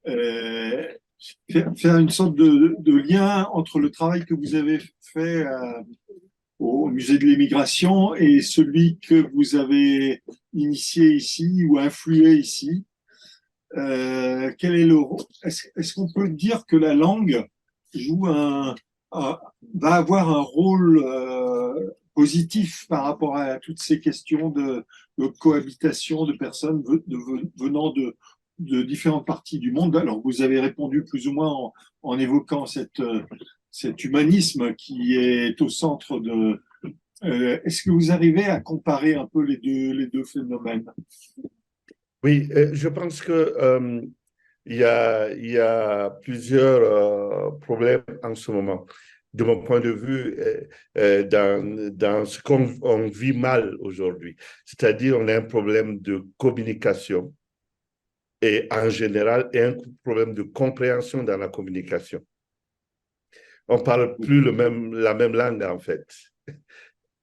Euh, faire une sorte de lien entre le travail que vous avez fait au musée de l'immigration et celui que vous avez initié ici ou influé ici. Quel est le est-ce qu'on peut dire que la langue joue va avoir un rôle positif par rapport à toutes ces questions de cohabitation de personnes venant de différentes parties du monde? Alors, vous avez répondu plus ou moins en évoquant cet humanisme qui est au centre de. Est-ce que vous arrivez à comparer un peu les deux phénomènes? Oui, je pense que il y a plusieurs problèmes en ce moment. De mon point de vue, dans ce qu'on on vit mal aujourd'hui. C'est-à-dire, on a un problème de communication et en général, et un problème de compréhension dans la communication. On parle plus la même langue, en fait.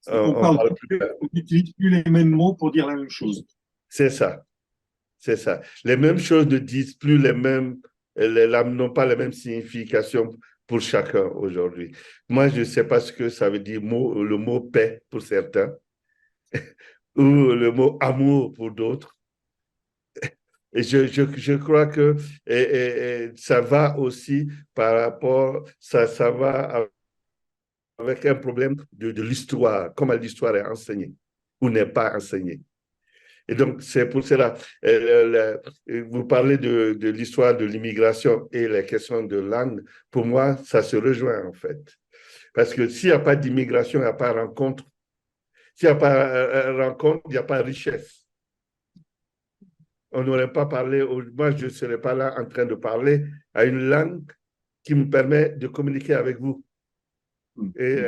On parle plus. On n'utilise plus les mêmes mots pour dire la même chose. C'est ça. C'est ça. Les mêmes choses ne disent plus n'ont pas les mêmes significations pour chacun aujourd'hui. Moi, je ne sais pas ce que ça veut dire le mot paix pour certains ou le mot amour pour d'autres. Et je crois que ça va aussi par rapport, ça va avec un problème de l'histoire, comment l'histoire est enseignée ou n'est pas enseignée. Et donc, c'est pour cela, vous parlez de l'histoire de l'immigration et les questions de langue. Pour moi, ça se rejoint en fait. Parce que s'il n'y a pas d'immigration, il n'y a pas de rencontre. S'il n'y a pas de rencontre, il n'y a pas de richesse. On n'aurait pas parlé, moi je ne serais pas là en train de parler à une langue qui me permet de communiquer avec vous et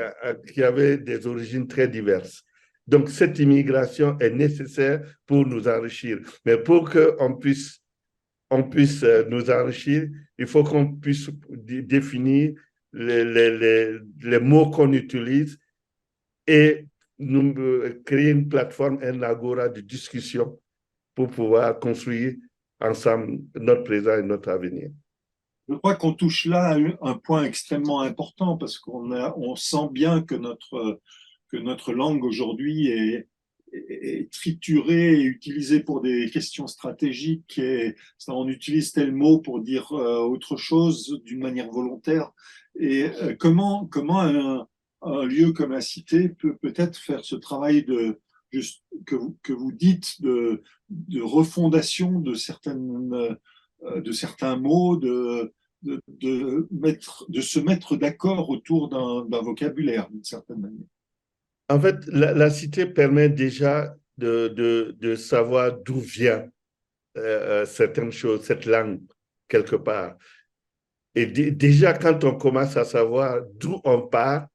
qui avait des origines très diverses. Donc, cette immigration est nécessaire pour nous enrichir. Mais pour on puisse nous enrichir, il faut qu'on puisse définir les mots qu'on utilise et nous créer une plateforme, un agora de discussion pour pouvoir construire ensemble notre présent et notre avenir. Je crois qu'on touche là à un point extrêmement important parce on sent bien que notre langue aujourd'hui est triturée et utilisée pour des questions stratégiques. Et on utilise tel mot pour dire autre chose d'une manière volontaire. Et comment un lieu comme la Cité peut peut-être faire ce travail que vous dites de refondation de certains mots, de se mettre d'accord autour d'un vocabulaire, d'une certaine manière. En fait, la cité permet déjà de savoir d'où vient certaines choses, cette langue, quelque part. Et déjà, quand on commence à savoir d'où on part,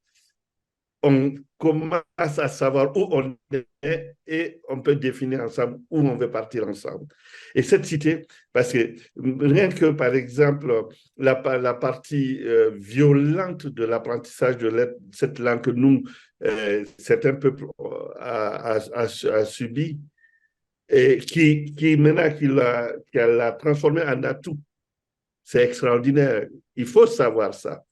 on commence à savoir où on est et on peut définir ensemble où on veut partir ensemble. Et cette cité, parce que rien que, par exemple, la partie violente de l'apprentissage de cette langue que nous, certains peuples a subi, et qui maintenant qu'elle l'a transformé en atout, c'est extraordinaire. Il faut savoir ça.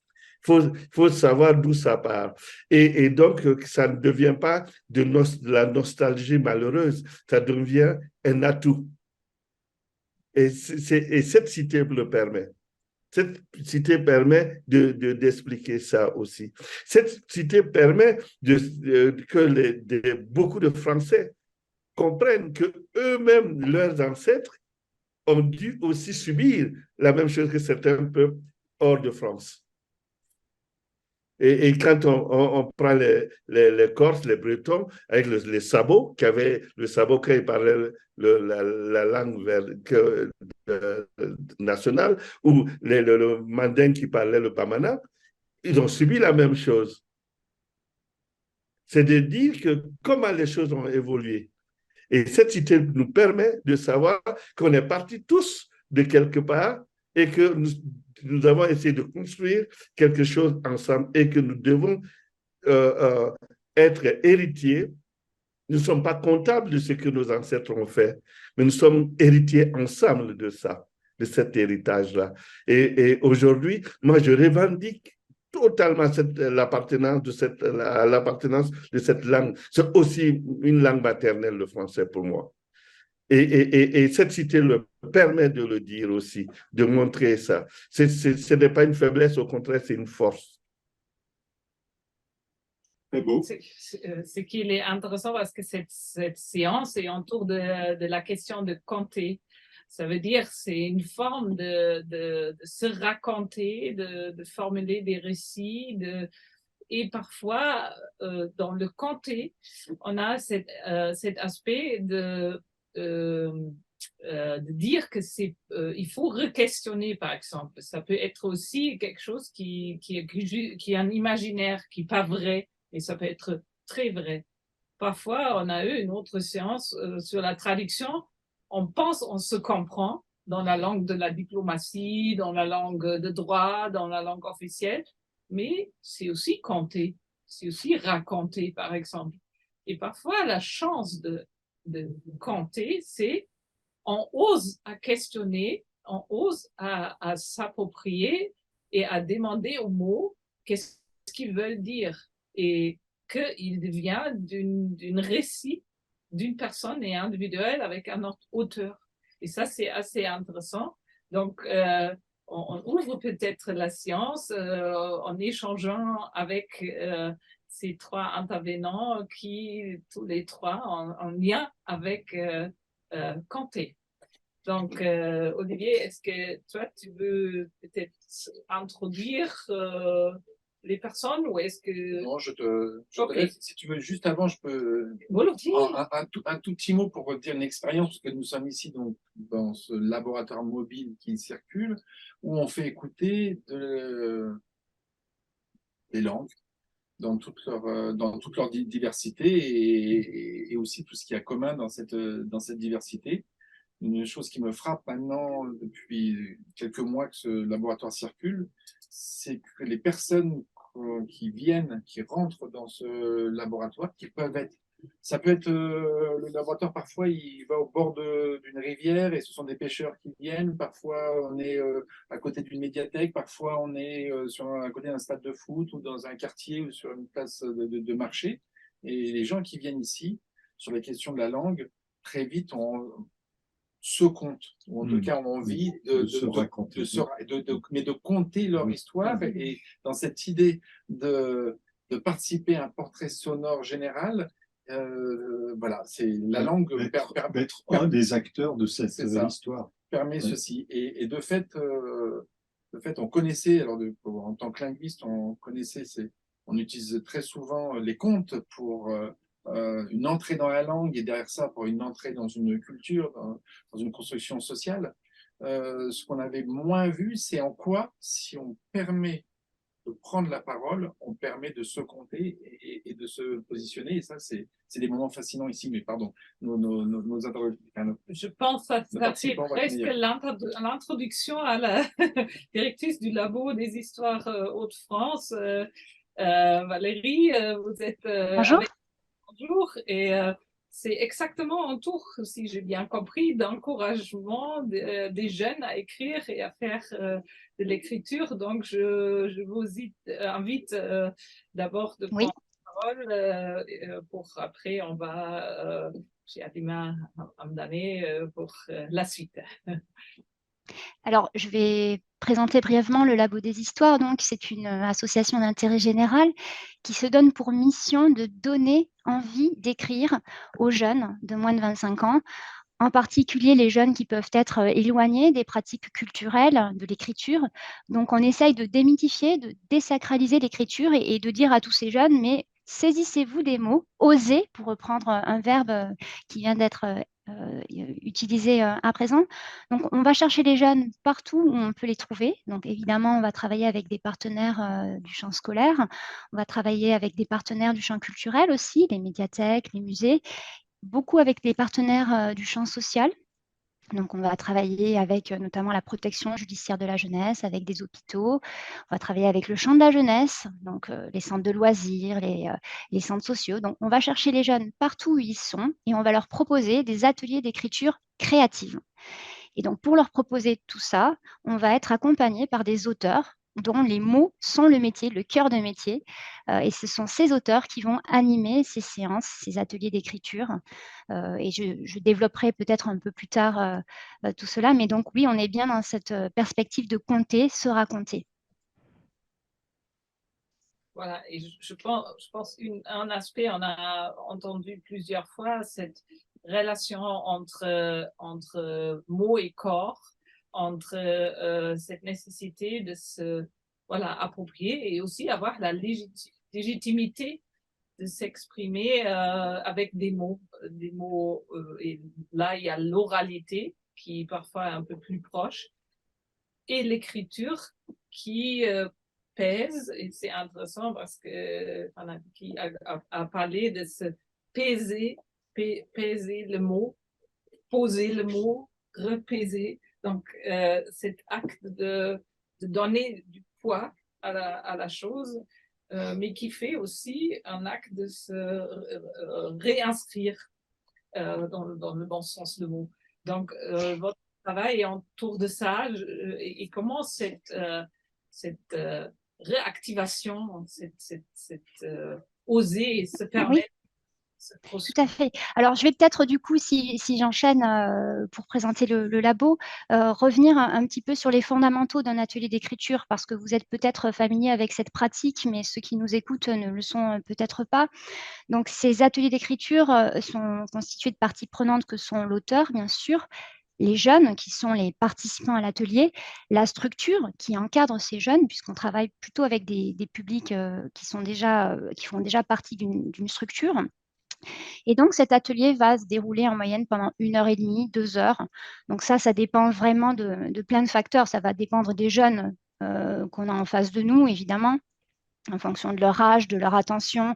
Faut savoir d'où ça part. Et donc, ça ne devient pas de la nostalgie malheureuse, ça devient un atout. Et cette cité le permet. Cette cité permet d'expliquer ça aussi. Cette cité permet que beaucoup de Français comprennent que eux-mêmes, leurs ancêtres, ont dû aussi subir la même chose que certains peuples hors de France. Et quand on prend les Corses, les Bretons, avec les sabots, qui avaient le sabot quand ils parlaient la langue nationale, ou le mandin qui parlait le bamana, ils ont subi la même chose. C'est de dire que comment les choses ont évolué. Et cette cité nous permet de savoir qu'on est partis tous de quelque part et que nous avons essayé de construire quelque chose ensemble et que nous devons être héritiers Nous ne sommes pas comptables de ce que nos ancêtres ont fait, mais nous sommes héritiers ensemble de ça, de cet héritage-là. Et aujourd'hui, moi, je revendique totalement l'appartenance de cette langue. C'est aussi une langue maternelle, le français, pour moi. Et cette cité le permet de le dire aussi, de montrer ça. Ce n'est pas une faiblesse, au contraire, c'est une force. Très beau. Ce qu'il est intéressant parce que cette séance est autour de la question de compter. Ça veut dire c'est une forme de se raconter, de formuler des récits, et parfois dans le compter, on a cet aspect de dire que il faut re-questionner, par exemple. Ça peut être aussi quelque chose qui est un imaginaire, qui n'est pas vrai, et ça peut être très vrai. Parfois, on a eu une autre séance sur la traduction. On pense, on se comprend dans la langue de la diplomatie, dans la langue de droit, dans la langue officielle, mais c'est aussi compter, c'est aussi raconter, par exemple. Et parfois, la chance de compter, c'est on ose à questionner, on ose à s'approprier et à demander aux mots qu'est-ce qu'ils veulent dire et qu'il devient d'un récit d'une personne et individuelle avec un autre auteur. Et ça, c'est assez intéressant. Donc, on ouvre peut-être la science en échangeant avec ces trois intervenants qui, tous les trois, en lien avec Kanté. Donc, Olivier, est-ce que toi, tu veux peut-être introduire les personnes ou est-ce que... Non, je te laisse. Si tu veux, juste avant, je peux... Volontiers. Un tout petit mot pour dire une expérience, parce que nous sommes ici donc, dans ce laboratoire mobile qui circule, où on fait écouter des langues dans toute leur diversité et aussi tout ce qu'il y a commun dans cette diversité. Une chose qui me frappe maintenant depuis quelques mois que ce laboratoire circule, c'est que les personnes qui viennent, qui rentrent dans ce laboratoire, ça peut être le laboratoire, parfois il va au bord d'une rivière et ce sont des pêcheurs qui viennent, parfois on est à côté d'une médiathèque, parfois on est à côté d'un stade de foot ou dans un quartier ou sur une place de marché. Et les gens qui viennent ici, sur la question de la langue, très vite se comptent, ou en tout cas ont envie de se raconter, mais de conter leur histoire. Et dans cette idée de participer à un portrait sonore général, voilà, c'est la langue d'être un des acteurs de cette histoire. Permet ceci. Et de fait, on connaissait, alors en tant que linguiste, on utilise très souvent les contes pour une entrée dans la langue et derrière ça pour une entrée dans une culture, dans une construction sociale. Ce qu'on avait moins vu, c'est en quoi, si on permet de prendre la parole, on permet de se compter et de se positionner. Et ça, c'est des moments fascinants ici. Mais pardon, je pense que ça fait presque l'introduction à la directrice du labo des histoires Hauts-de-France. Valérie, vous êtes Bonjour. Bonjour, et c'est exactement autour, si j'ai bien compris, d'encouragement des jeunes à écrire et à faire de l'écriture. Donc, je vous invite d'abord de prendre la parole pour après, on va chez Adima Amdane pour la suite. Alors, je vais présenter brièvement le Labo des Histoires. Donc, c'est une association d'intérêt général qui se donne pour mission de donner envie d'écrire aux jeunes de moins de 25 ans, en particulier les jeunes qui peuvent être éloignés des pratiques culturelles de l'écriture. Donc, on essaye de démythifier, de désacraliser l'écriture et de dire à tous ces jeunes, mais saisissez-vous des mots, osez, pour reprendre un verbe qui vient d'être utilisé à présent. Donc, on va chercher les jeunes partout où on peut les trouver. Donc, évidemment, on va travailler avec des partenaires du champ scolaire. On va travailler avec des partenaires du champ culturel aussi, les médiathèques, les musées. Beaucoup avec des partenaires du champ social. Donc, on va travailler avec notamment la protection judiciaire de la jeunesse, avec des hôpitaux. On va travailler avec le champ de la jeunesse, donc les centres de loisirs, les centres sociaux. Donc, on va chercher les jeunes partout où ils sont et on va leur proposer des ateliers d'écriture créative. Et donc, pour leur proposer tout ça, on va être accompagné par des auteurs dont les mots sont le métier, le cœur de métier. Et ce sont ces auteurs qui vont animer ces séances, ces ateliers d'écriture. Et je développerai peut-être un peu plus tard tout cela. Mais donc, oui, on est bien dans cette perspective de conter, se raconter. Voilà, et je pense un aspect, on a entendu plusieurs fois cette relation entre mots et corps, entre cette nécessité de se approprier et aussi avoir la légitimité de s'exprimer avec des mots. Et là, il y a l'oralité qui est parfois un peu plus proche et l'écriture qui pèse, et c'est intéressant parce que qui a parlé de se peser le mot, poser le mot, repaiser. Donc, cet acte de donner du poids à la chose, mais qui fait aussi un acte de se réinscrire dans le bon sens du mot. Donc, votre travail est autour de ça et comment cette réactivation, oser se Oui, permettre ce tout processus. à fait. Alors, je vais peut-être, du coup, si j'enchaîne pour présenter le labo, revenir un petit peu sur les fondamentaux d'un atelier d'écriture, parce que vous êtes peut-être familier avec cette pratique, mais ceux qui nous écoutent ne le sont peut-être pas. Donc, ces ateliers d'écriture sont constitués de parties prenantes que sont l'auteur, bien sûr, les jeunes qui sont les participants à l'atelier, la structure qui encadre ces jeunes, puisqu'on travaille plutôt avec des publics qui font déjà partie d'une structure. Et donc, cet atelier va se dérouler en moyenne pendant 1h30, 2 heures. Donc ça dépend vraiment de plein de facteurs. Ça va dépendre des jeunes qu'on a en face de nous, évidemment, en fonction de leur âge, de leur attention.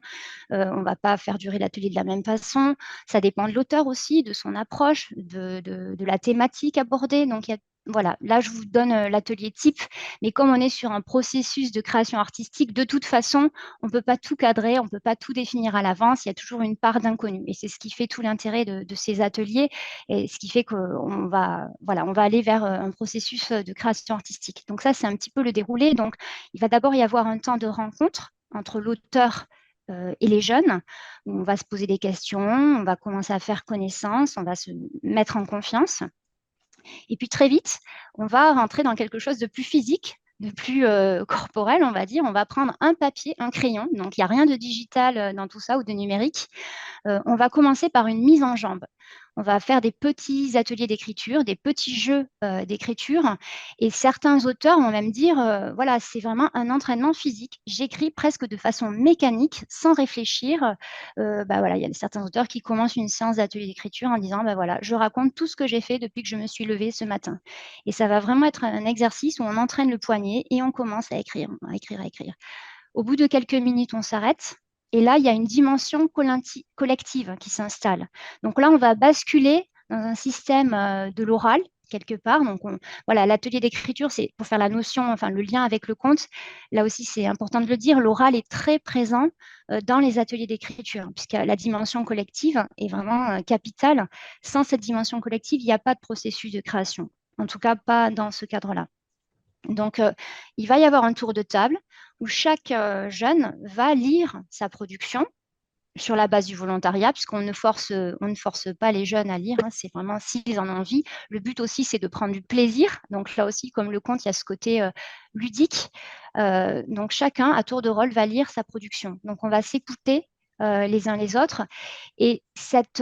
On ne va pas faire durer l'atelier de la même façon. Ça dépend de l'auteur aussi, de son approche, de la thématique abordée. Donc, voilà, là, je vous donne l'atelier type, mais comme on est sur un processus de création artistique, de toute façon, on ne peut pas tout cadrer, on ne peut pas tout définir à l'avance, il y a toujours une part d'inconnu. Et c'est ce qui fait tout l'intérêt de ces ateliers et ce qui fait qu'on va aller vers un processus de création artistique. Donc ça, c'est un petit peu le déroulé. Donc, il va d'abord y avoir un temps de rencontre entre l'auteur et les jeunes, où on va se poser des questions, on va commencer à faire connaissance, on va se mettre en confiance. Et puis très vite, on va rentrer dans quelque chose de plus physique, de plus corporel, on va dire. On va prendre un papier, un crayon. Donc, il n'y a rien de digital dans tout ça ou de numérique. On va commencer par une mise en jambe. On va faire des petits ateliers d'écriture, des petits jeux d'écriture. Et certains auteurs vont même dire, voilà, c'est vraiment un entraînement physique. J'écris presque de façon mécanique, sans réfléchir. Voilà, il y a certains auteurs qui commencent une séance d'atelier d'écriture en disant, voilà, je raconte tout ce que j'ai fait depuis que je me suis levée ce matin. Et ça va vraiment être un exercice où on entraîne le poignet et on commence à écrire, à écrire, à écrire. Au bout de quelques minutes, on s'arrête. Et là, il y a une dimension collective qui s'installe. Donc là, on va basculer dans un système de l'oral, quelque part. Donc, voilà, l'atelier d'écriture, c'est pour faire la notion, enfin le lien avec le conte. Là aussi, c'est important de le dire, l'oral est très présent dans les ateliers d'écriture, puisque la dimension collective est vraiment capitale. Sans cette dimension collective, il n'y a pas de processus de création. En tout cas, pas dans ce cadre-là. Donc, il va y avoir un tour de table où chaque jeune va lire sa production sur la base du volontariat, puisqu'on ne force pas les jeunes à lire, hein, c'est vraiment s'ils en ont envie. Le but aussi, c'est de prendre du plaisir. Donc là aussi, comme le conte, il y a ce côté ludique. Donc chacun, à tour de rôle, va lire sa production. Donc on va s'écouter les uns les autres. Et cet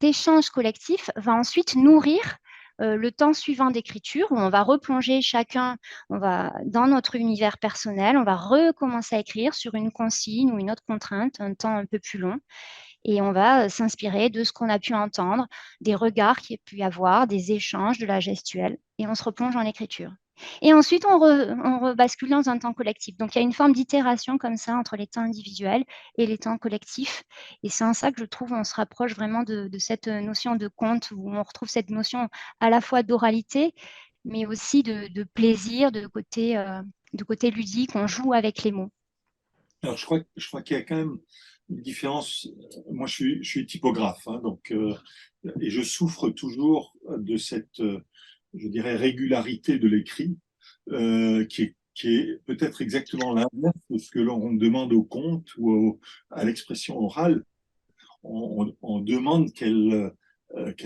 échange collectif va ensuite nourrir le temps suivant d'écriture, où on va replonger chacun, on va dans notre univers personnel, on va recommencer à écrire sur une consigne ou une autre contrainte, un temps un peu plus long, et on va s'inspirer de ce qu'on a pu entendre, des regards qu'il y a pu y avoir, des échanges, de la gestuelle, et on se replonge en écriture. Et ensuite, on rebascule dans un temps collectif. Donc, il y a une forme d'itération comme ça entre les temps individuels et les temps collectifs. Et c'est en ça que je trouve on se rapproche vraiment de cette notion de conte, où on retrouve cette notion à la fois d'oralité, mais aussi de plaisir, de côté ludique. On joue avec les mots. Alors, je crois qu'il y a quand même une différence. Moi, je suis typographe, hein, donc, et je souffre toujours de cette, je dirais, régularité de l'écrit, qui est peut-être exactement l'inverse de ce que l'on demande au conte ou à l'expression orale. On demande qu'elle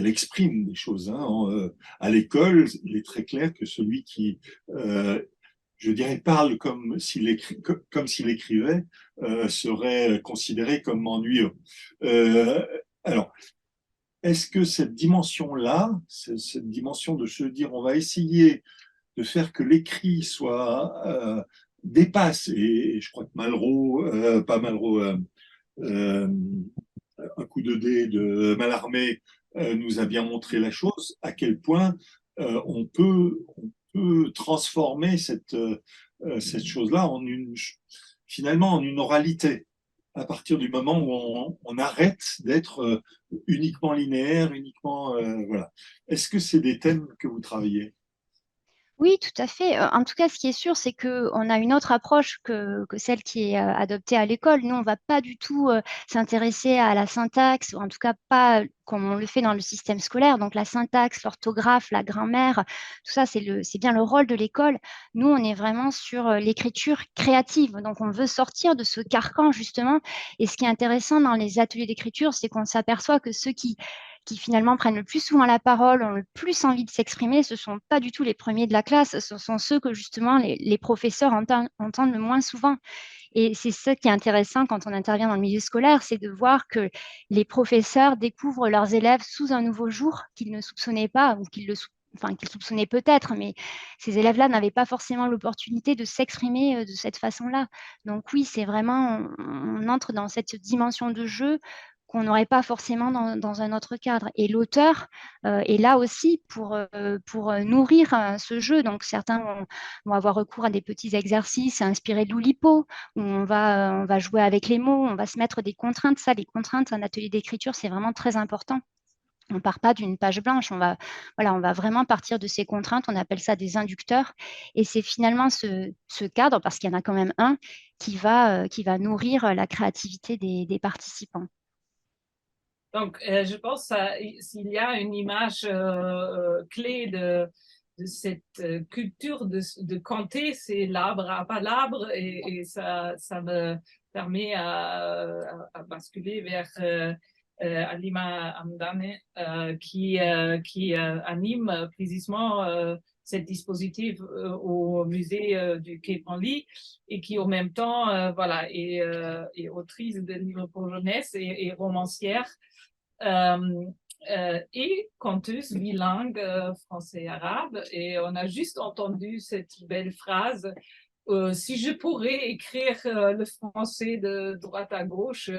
exprime des choses. Hein. À l'école, il est très clair que celui qui, je dirais, parle comme s'il écrivait, serait considéré comme ennuyeux. Alors, est-ce que cette dimension-là, cette dimension de se dire on va essayer de faire que l'écrit soit dépasse, et je crois que Malraux, pas Malraux, euh, un coup de dé de Mallarmé nous a bien montré la chose, à quel point on peut transformer cette chose-là finalement en une oralité, à partir du moment où on arrête d'être uniquement linéaire, uniquement... voilà. Est-ce que c'est des thèmes que vous travaillez? Oui, tout à fait. En tout cas, ce qui est sûr, c'est qu'on a une autre approche que celle qui est adoptée à l'école. Nous, on va pas du tout s'intéresser à la syntaxe, ou en tout cas pas comme on le fait dans le système scolaire. Donc, la syntaxe, l'orthographe, la grammaire, tout ça, c'est bien le rôle de l'école. Nous, on est vraiment sur l'écriture créative. Donc, on veut sortir de ce carcan, justement. Et ce qui est intéressant dans les ateliers d'écriture, c'est qu'on s'aperçoit que ceux qui finalement prennent le plus souvent la parole, ont le plus envie de s'exprimer, ce ne sont pas du tout les premiers de la classe, ce sont ceux que justement les professeurs entendent le moins souvent. Et c'est ça qui est intéressant quand on intervient dans le milieu scolaire, c'est de voir que les professeurs découvrent leurs élèves sous un nouveau jour qu'ils ne soupçonnaient pas, ou qu'ils soupçonnaient peut-être, mais ces élèves-là n'avaient pas forcément l'opportunité de s'exprimer de cette façon-là. Donc oui, c'est vraiment, on entre dans cette dimension de jeu qu'on n'aurait pas forcément dans un autre cadre. Et l'auteur est là aussi pour nourrir ce jeu. Donc certains vont avoir recours à des petits exercices inspirés de l'Oulipo, où on va jouer avec les mots, on va se mettre des contraintes. Ça, les contraintes, un atelier d'écriture, c'est vraiment très important. On ne part pas d'une page blanche, on va vraiment partir de ces contraintes, on appelle ça des inducteurs. Et c'est finalement ce cadre, parce qu'il y en a quand même un, qui va nourrir la créativité des participants. Donc, je pense s'il y a une image clé de cette culture de compter, c'est l'arbre à palabre, et ça me permet à basculer vers Alima Hamdane qui anime précisément cette dispositif au musée du Quai Branly, et qui en même temps voilà, est autrice de livres pour jeunesse et romancière. Et conteuse bilingue français-arabe. Et on a juste entendu cette belle phrase. Si je pourrais écrire le français de droite à gauche,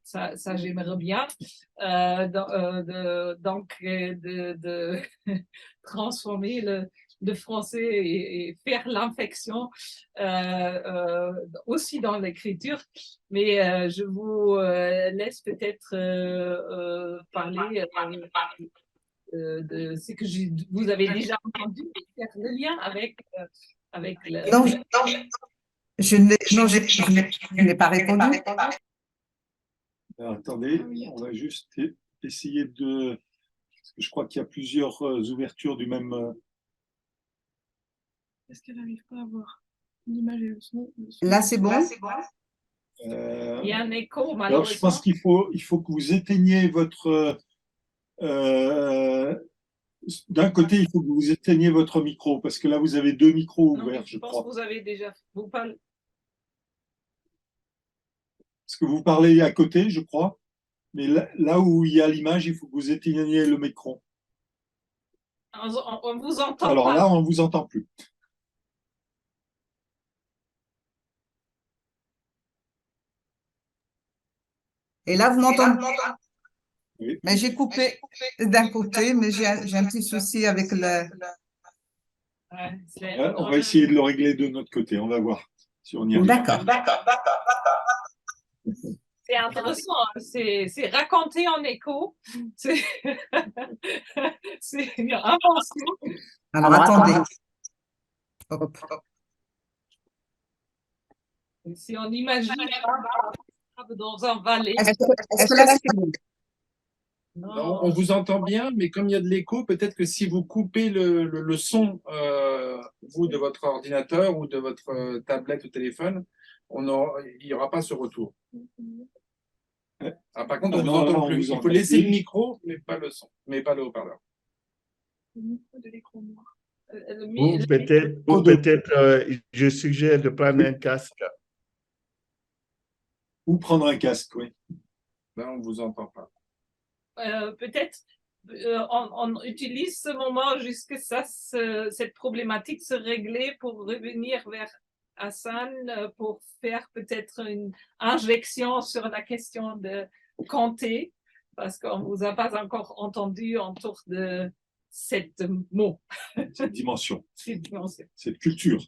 ça j'aimerais bien. Donc, de transformer le français et faire l'infection aussi dans l'écriture. Mais je vous laisse peut-être parler de ce que vous avez déjà entendu, faire le lien avec le... Non, je n'ai pas répondu. Alors, attendez, on va juste essayer de... Parce que je crois qu'il y a plusieurs ouvertures du même... Est-ce qu'elle n'arrive pas à voir l'image et le son? Là, c'est bon. Il y a un écho, malheureusement. Alors, je pense qu'il faut que vous éteigniez votre... d'un côté, il faut que vous éteigniez votre micro, parce que là, vous avez deux micros Non, ouverts, je pense que vous avez déjà... Vous parlez... Parce que vous parlez à côté, je crois. Mais là où il y a l'image, il faut que vous éteigniez le micro. On vous entend Alors pas. là, on ne vous entend plus. Et là, vous m'entendez? Oui. Mais j'ai coupé d'un côté, mais j'ai un petit souci avec le... Ouais, On va essayer de le régler de notre côté. On va voir si on y arrive. D'accord. c'est intéressant, hein. C'est raconté en écho. C'est c'est une invention. Alors, attendez. Hop. Si on imagine dans un valet. Est-ce que là, c'est bon? Non, on vous entend bien, mais comme il y a de l'écho, peut-être que si vous coupez le son, vous, de votre ordinateur ou de votre tablette ou téléphone, il n'y aura pas ce retour. Ah, par contre, on ne vous non, entend on plus. vous Il faut entend laisser plus. le micro, mais pas le son, mais pas le haut-parleur. Le micro de l'écran noir. Ou peut-être, je suggère de prendre un casque. Ou prendre un casque, oui. Là, on ne vous entend pas. Peut-être on utilise ce moment jusqu'à cette problématique se régler pour revenir vers Hassan pour faire peut-être une injection sur la question de compter, parce qu'on ne vous a pas encore entendu autour de cette mot. Cette dimension, Cette dimension. cette culture.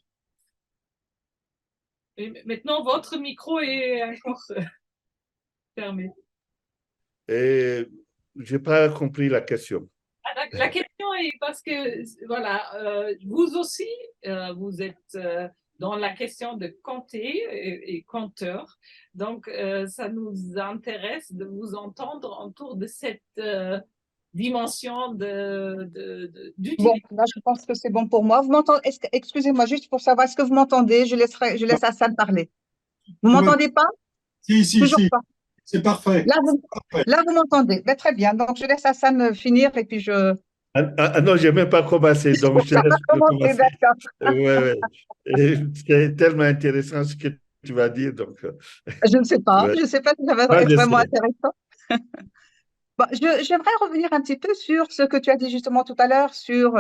Et maintenant, votre micro est encore fermé. Et je n'ai pas compris la question. La question est parce que, voilà, vous aussi, vous êtes dans la question de compter et compteur. Donc, ça nous intéresse de vous entendre autour de cette dimension d'utilité. Bon, là, je pense que c'est bon pour moi. Vous m'entendez? Excusez-moi, juste pour savoir, est-ce que vous m'entendez? Je laisse Hassan parler. Vous m'entendez pas? Si, Toujours pas. c'est parfait. Là, vous m'entendez. Ben, très bien. Donc, je laisse Hassan finir et puis je. Non, je n'ai même pas commencé, donc je laisse commencer, commencer. d'accord. Ouais. C'est tellement intéressant ce que tu vas dire. Donc, Je ne sais pas. ouais. Je ne sais pas si ça va Moi, être je vraiment sais. intéressant. Bon, j'aimerais revenir un petit peu sur ce que tu as dit justement tout à l'heure sur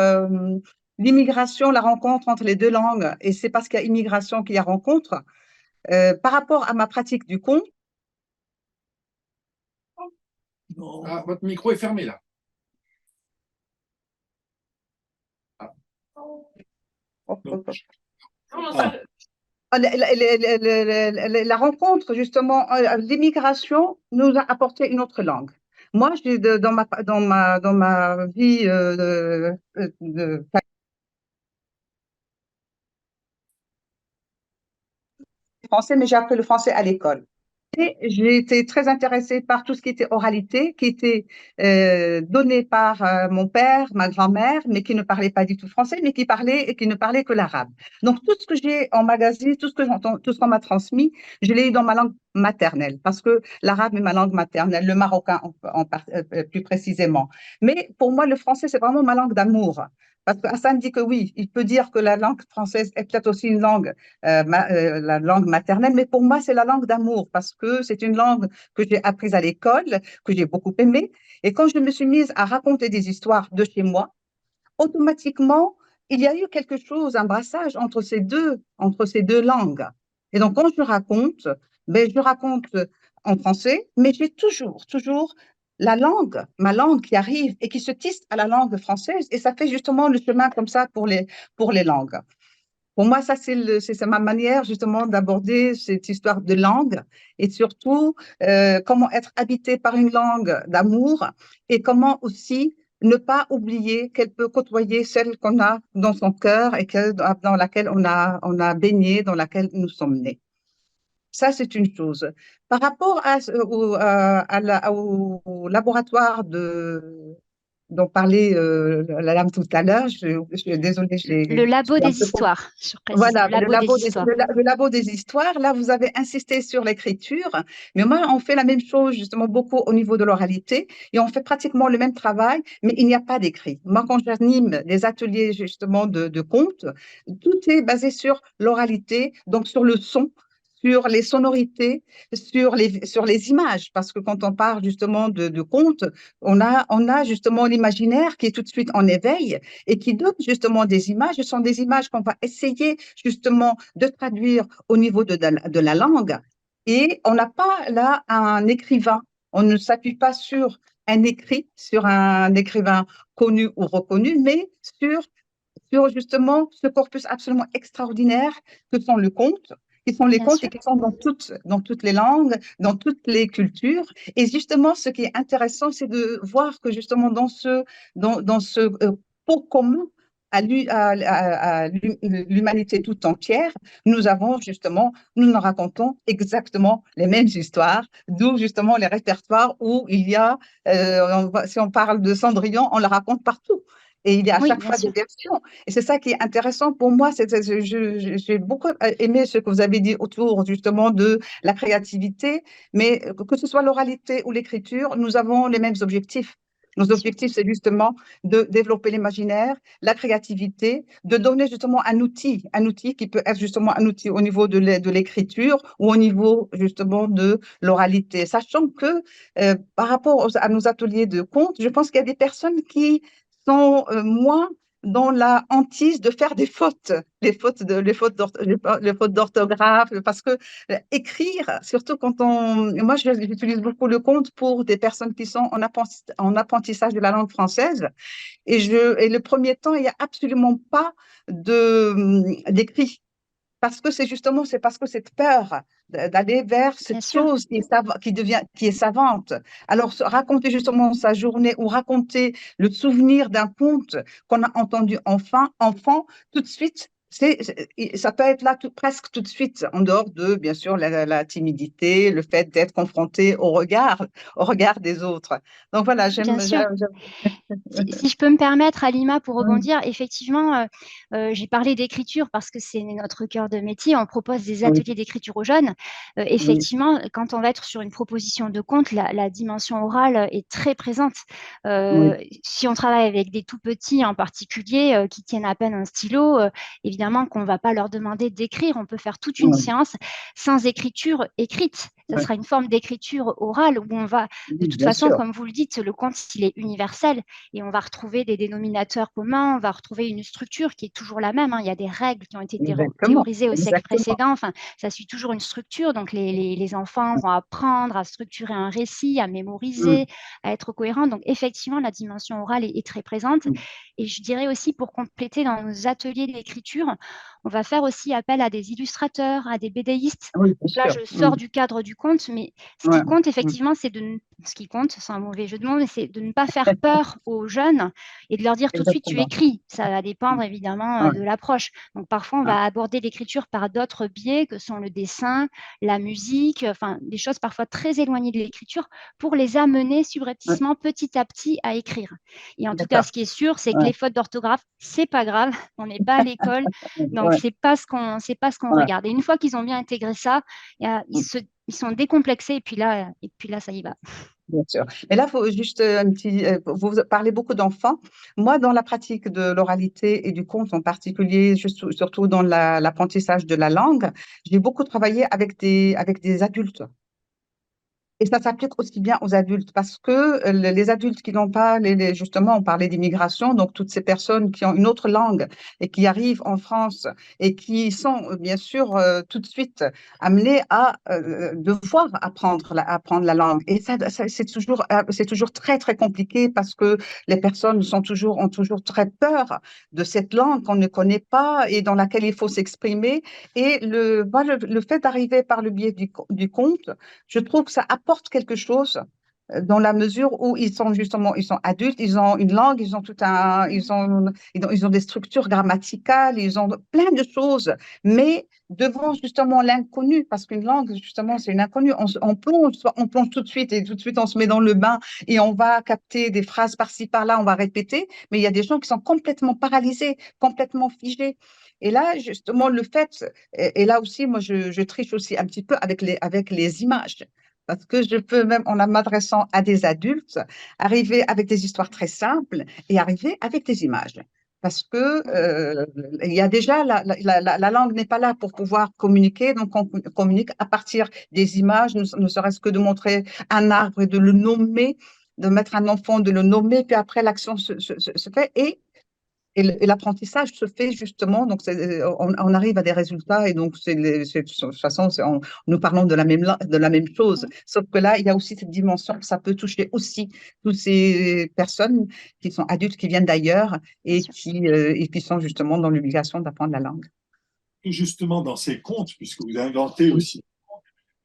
l'immigration, la rencontre entre les deux langues. Et c'est parce qu'il y a immigration qu'il y a rencontre. Par rapport à ma pratique du conte. Ah, votre micro est fermé, là. Ah. La rencontre, justement, l'immigration nous a apporté une autre langue. Moi, dans ma vie de français, mais j'ai appris le français à l'école. Et j'ai été très intéressée par tout ce qui était oralité, qui était donné par mon père, ma grand-mère, mais qui ne parlait pas du tout français, mais qui ne parlait que l'arabe. Donc tout ce que j'ai emmagasiné, tout ce que j'entends, tout ce qu'on m'a transmis, je l'ai eu dans ma langue maternelle, parce que l'arabe est ma langue maternelle, le marocain plus précisément. Mais pour moi, le français, c'est vraiment ma langue d'amour. Parce que Hassan dit que oui, il peut dire que la langue française est peut-être aussi une langue, la langue maternelle, mais pour moi, c'est la langue d'amour parce que c'est une langue que j'ai apprise à l'école, que j'ai beaucoup aimée. Et quand je me suis mise à raconter des histoires de chez moi, automatiquement, il y a eu quelque chose, un brassage entre ces deux langues. Et donc, quand je raconte, je raconte en français, mais j'ai toujours ma langue qui arrive et qui se tisse à la langue française. Et ça fait justement le chemin comme ça pour les langues. Pour moi, ça, c'est ma manière justement d'aborder cette histoire de langue et surtout comment être habité par une langue d'amour et comment aussi ne pas oublier qu'elle peut côtoyer celle qu'on a dans son cœur et dans laquelle on a baigné, dans laquelle nous sommes nés. Ça, c'est une chose. Par rapport au laboratoire dont parlait la dame tout à l'heure, désolée, Le labo des histoires, je précise. voilà, Le labo des histoires. le labo des histoires. Là, vous avez insisté sur l'écriture, mais moi, on fait la même chose justement beaucoup au niveau de l'oralité et on fait pratiquement le même travail, mais il n'y a pas d'écrit. Moi, quand j'anime des ateliers justement de contes, tout est basé sur l'oralité, donc sur le son, sur les sonorités, sur les images, parce que quand on parle justement de contes, on a justement l'imaginaire qui est tout de suite en éveil et qui donne justement des images. Ce sont des images qu'on va essayer justement de traduire au niveau de la langue. Et on n'a pas là un écrivain. On ne s'appuie pas sur un écrit, sur un écrivain connu ou reconnu, mais sur sur justement ce corpus absolument extraordinaire que sont le conte, qui sont les Bien contes sûr. et qui sont dans toutes les langues, dans toutes les cultures. Et justement, ce qui est intéressant, c'est de voir que justement dans ce pot commun à l'humanité tout entière, nous nous racontons exactement les mêmes histoires, d'où justement les répertoires où il y a, si on parle de Cendrillon, on le raconte partout. Et il y a à Oui, chaque bien fois des sûr. versions. Et c'est ça qui est intéressant pour moi. J'ai beaucoup aimé ce que vous avez dit autour justement de la créativité, mais que ce soit l'oralité ou l'écriture, nous avons les mêmes objectifs. Nos Bien sûr. objectifs, c'est justement de développer l'imaginaire, la créativité, de donner justement un outil qui peut être justement un outil au niveau de l'écriture ou au niveau justement de l'oralité. Sachant que par rapport à nos ateliers de contes, je pense qu'il y a des personnes qui sont moins dans la hantise de faire des fautes, les fautes d'orthographe, parce que écrire, surtout moi j'utilise beaucoup le conte pour des personnes qui sont en apprentissage de la langue française, et le premier temps, il n'y a absolument pas d'écrit. Parce que c'est parce que cette peur d'aller vers Bien cette sûr. chose qui est savante. Alors, raconter justement sa journée ou raconter le souvenir d'un conte qu'on a entendu enfant, tout de suite, ça peut être là presque tout de suite, en dehors de, bien sûr, la timidité, le fait d'être confronté au regard des autres. Donc voilà, Bien sûr. Si je peux me permettre, Alima, pour rebondir, effectivement, j'ai parlé d'écriture parce que c'est notre cœur de métier. On propose des oui, ateliers d'écriture aux jeunes. oui, Effectivement, quand on va être sur une proposition de conte, la dimension orale est très présente. oui, Si on travaille avec des tout petits en particulier qui tiennent à peine un stylo, évidemment qu'on ne va pas leur demander d'écrire. On peut faire toute une oui, séance sans écriture écrite. Ça oui, sera une forme d'écriture orale où on va, de oui, toute bien façon, sûr. comme vous le dites, le conte, il est universel et on va retrouver des dénominateurs communs, on va retrouver une structure qui est toujours la même, hein. Il y a des règles qui ont été Exactement, théorisées au siècle exactement. précédent. Enfin, ça suit toujours une structure. Donc, les enfants vont apprendre à structurer un récit, à mémoriser, Mm, à être cohérents. Donc, effectivement, la dimension orale est très présente. mm. Et je dirais aussi, pour compléter dans nos ateliers d'écriture, on va faire aussi appel à des illustrateurs, à des BDistes. Oui, bien Donc là, sûr. je Mm, sors du cadre du conte, mais ce ouais, qui compte mm, effectivement, ce qui compte, c'est un mauvais jeu de mots, mais c'est de ne pas faire peur aux jeunes et de leur dire tout de suite, tu exactement. écris. Ça va Mm, dépendre évidemment ouais, de l'approche. Donc parfois, on ouais, va aborder l'écriture par d'autres biais que sont le dessin, la musique, enfin des choses parfois très éloignées de l'écriture pour les amener ouais, subrepticement petit à petit à écrire. Et en tout cas, d'accord. ce qui est sûr, c'est que Ouais, les fautes d'orthographe, c'est pas grave. On n'est pas à l'école, donc ouais, c'est pas ce qu'on ouais, regarde. Et une fois qu'ils ont bien intégré ça, mm, ils sont décomplexés et puis là, ça y va. bien sûr. Mais là, faut juste vous parlez beaucoup d'enfants. Moi, dans la pratique de l'oralité et du conte en particulier, surtout dans l'apprentissage de la langue, j'ai beaucoup travaillé avec des adultes. Et ça s'applique aussi bien aux adultes parce que les adultes qui n'ont pas, justement, on parlait d'immigration, donc toutes ces personnes qui ont une autre langue et qui arrivent en France et qui sont bien sûr tout de suite amenées à devoir apprendre la langue. Et c'est toujours très, très compliqué parce que les personnes ont toujours très peur de cette langue qu'on ne connaît pas et dans laquelle il faut s'exprimer. Et le fait d'arriver par le biais du conte, je trouve que ça apporte quelque chose dans la mesure où ils sont adultes, ils ont une langue, ils ont des structures grammaticales, ils ont plein de choses, mais devant justement l'inconnu, parce qu'une langue, justement, c'est une inconnue, on plonge tout de suite et tout de suite on se met dans le bain et on va capter des phrases par-ci, par-là, on va répéter, mais il y a des gens qui sont complètement paralysés, complètement figés. Et là, justement, et là aussi, moi, je triche aussi un petit peu avec les images. Parce que je peux même, en m'adressant à des adultes, arriver avec des histoires très simples et arriver avec des images. Parce que il y a déjà, la langue n'est pas là pour pouvoir communiquer, donc on communique à partir des images, ne serait-ce que de montrer un arbre et de le nommer, de mettre un enfant, de le nommer, puis après l'action se fait. Et Et l'apprentissage se fait justement, donc on arrive à des résultats et donc de toute façon, nous parlons de la même chose. Sauf que là, il y a aussi cette dimension, ça peut toucher aussi toutes ces personnes qui sont adultes, qui viennent d'ailleurs et qui sont justement dans l'obligation d'apprendre la langue. Et justement, dans ces contes, puisque vous inventez aussi,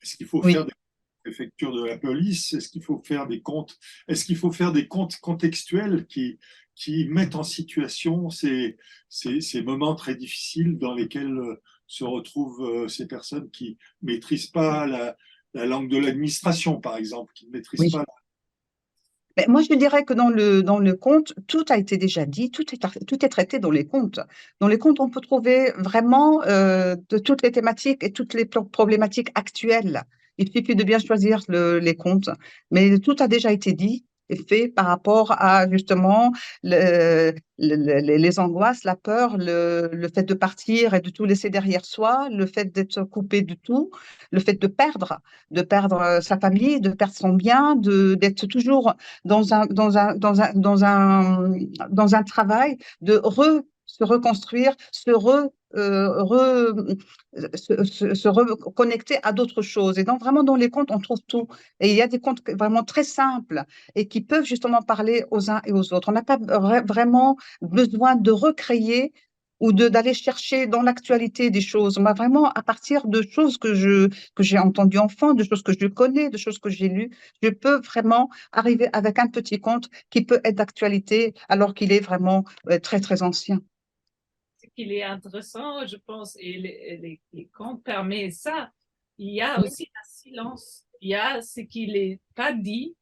est-ce qu'il faut Oui. faire des préfectures de la police? Est-ce qu'il faut faire des contes? Est-ce qu'il faut faire des contes contextuels qui mettent en situation ces moments très difficiles dans lesquels se retrouvent ces personnes qui ne maîtrisent pas la langue de l'administration, par exemple, qui ne maîtrisent Oui. pas Mais moi, je dirais que dans le conte, tout a été déjà dit, tout est traité dans les contes. Dans les contes, on peut trouver vraiment de toutes les thématiques et toutes les problématiques actuelles. Il suffit de bien choisir les contes. Mais tout a déjà été dit et fait par rapport à justement les angoisses, la peur, le fait de partir et de tout laisser derrière soi, le fait d'être coupé de tout, le fait de perdre sa famille, de perdre son bien, d'être toujours dans un travail de se reconstruire, se reconnecter à d'autres choses. Et donc, vraiment, dans les contes, on trouve tout. Et il y a des contes vraiment très simples et qui peuvent justement parler aux uns et aux autres. On n'a pas vraiment besoin de recréer ou d'aller chercher dans l'actualité des choses. On va vraiment, à partir de choses que j'ai entendues enfant, de choses que je connais, de choses que j'ai lues, je peux vraiment arriver avec un petit conte qui peut être d'actualité alors qu'il est vraiment très, très ancien. Ce qu'il est intéressant, je pense, et les contes permettent ça. Il y a aussi un silence. Il y a ce qui n'est pas dit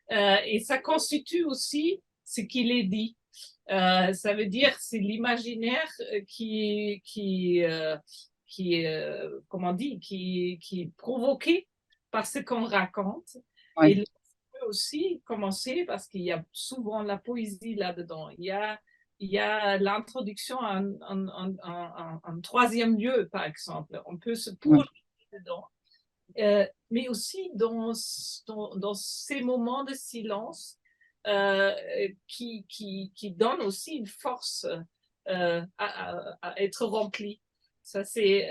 et ça constitue aussi ce qui est dit. Ça veut dire c'est l'imaginaire comment on dit, qui est provoqué par ce qu'on raconte. Ouais. Et là, on peut aussi commencer parce qu'il y a souvent la poésie là-dedans. Il y a l'introduction à un troisième lieu, par exemple. On peut se projeter dedans. Mais aussi dans ces moments de silence qui donnent aussi une force à être remplie. Ça, c'est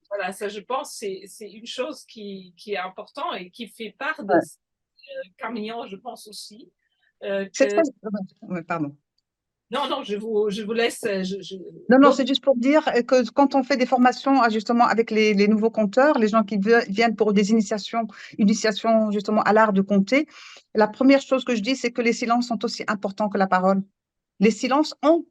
voilà, ça, je pense, c'est une chose qui est importante et qui fait part de Carmignan, je pense aussi. C'est très... Pardon. Non, je vous laisse. Non, c'est juste pour dire que quand on fait des formations justement avec les nouveaux conteurs, les gens qui viennent pour des initiations justement à l'art de compter, la première chose que je dis, c'est que les silences sont aussi importants que la parole. Les silences ont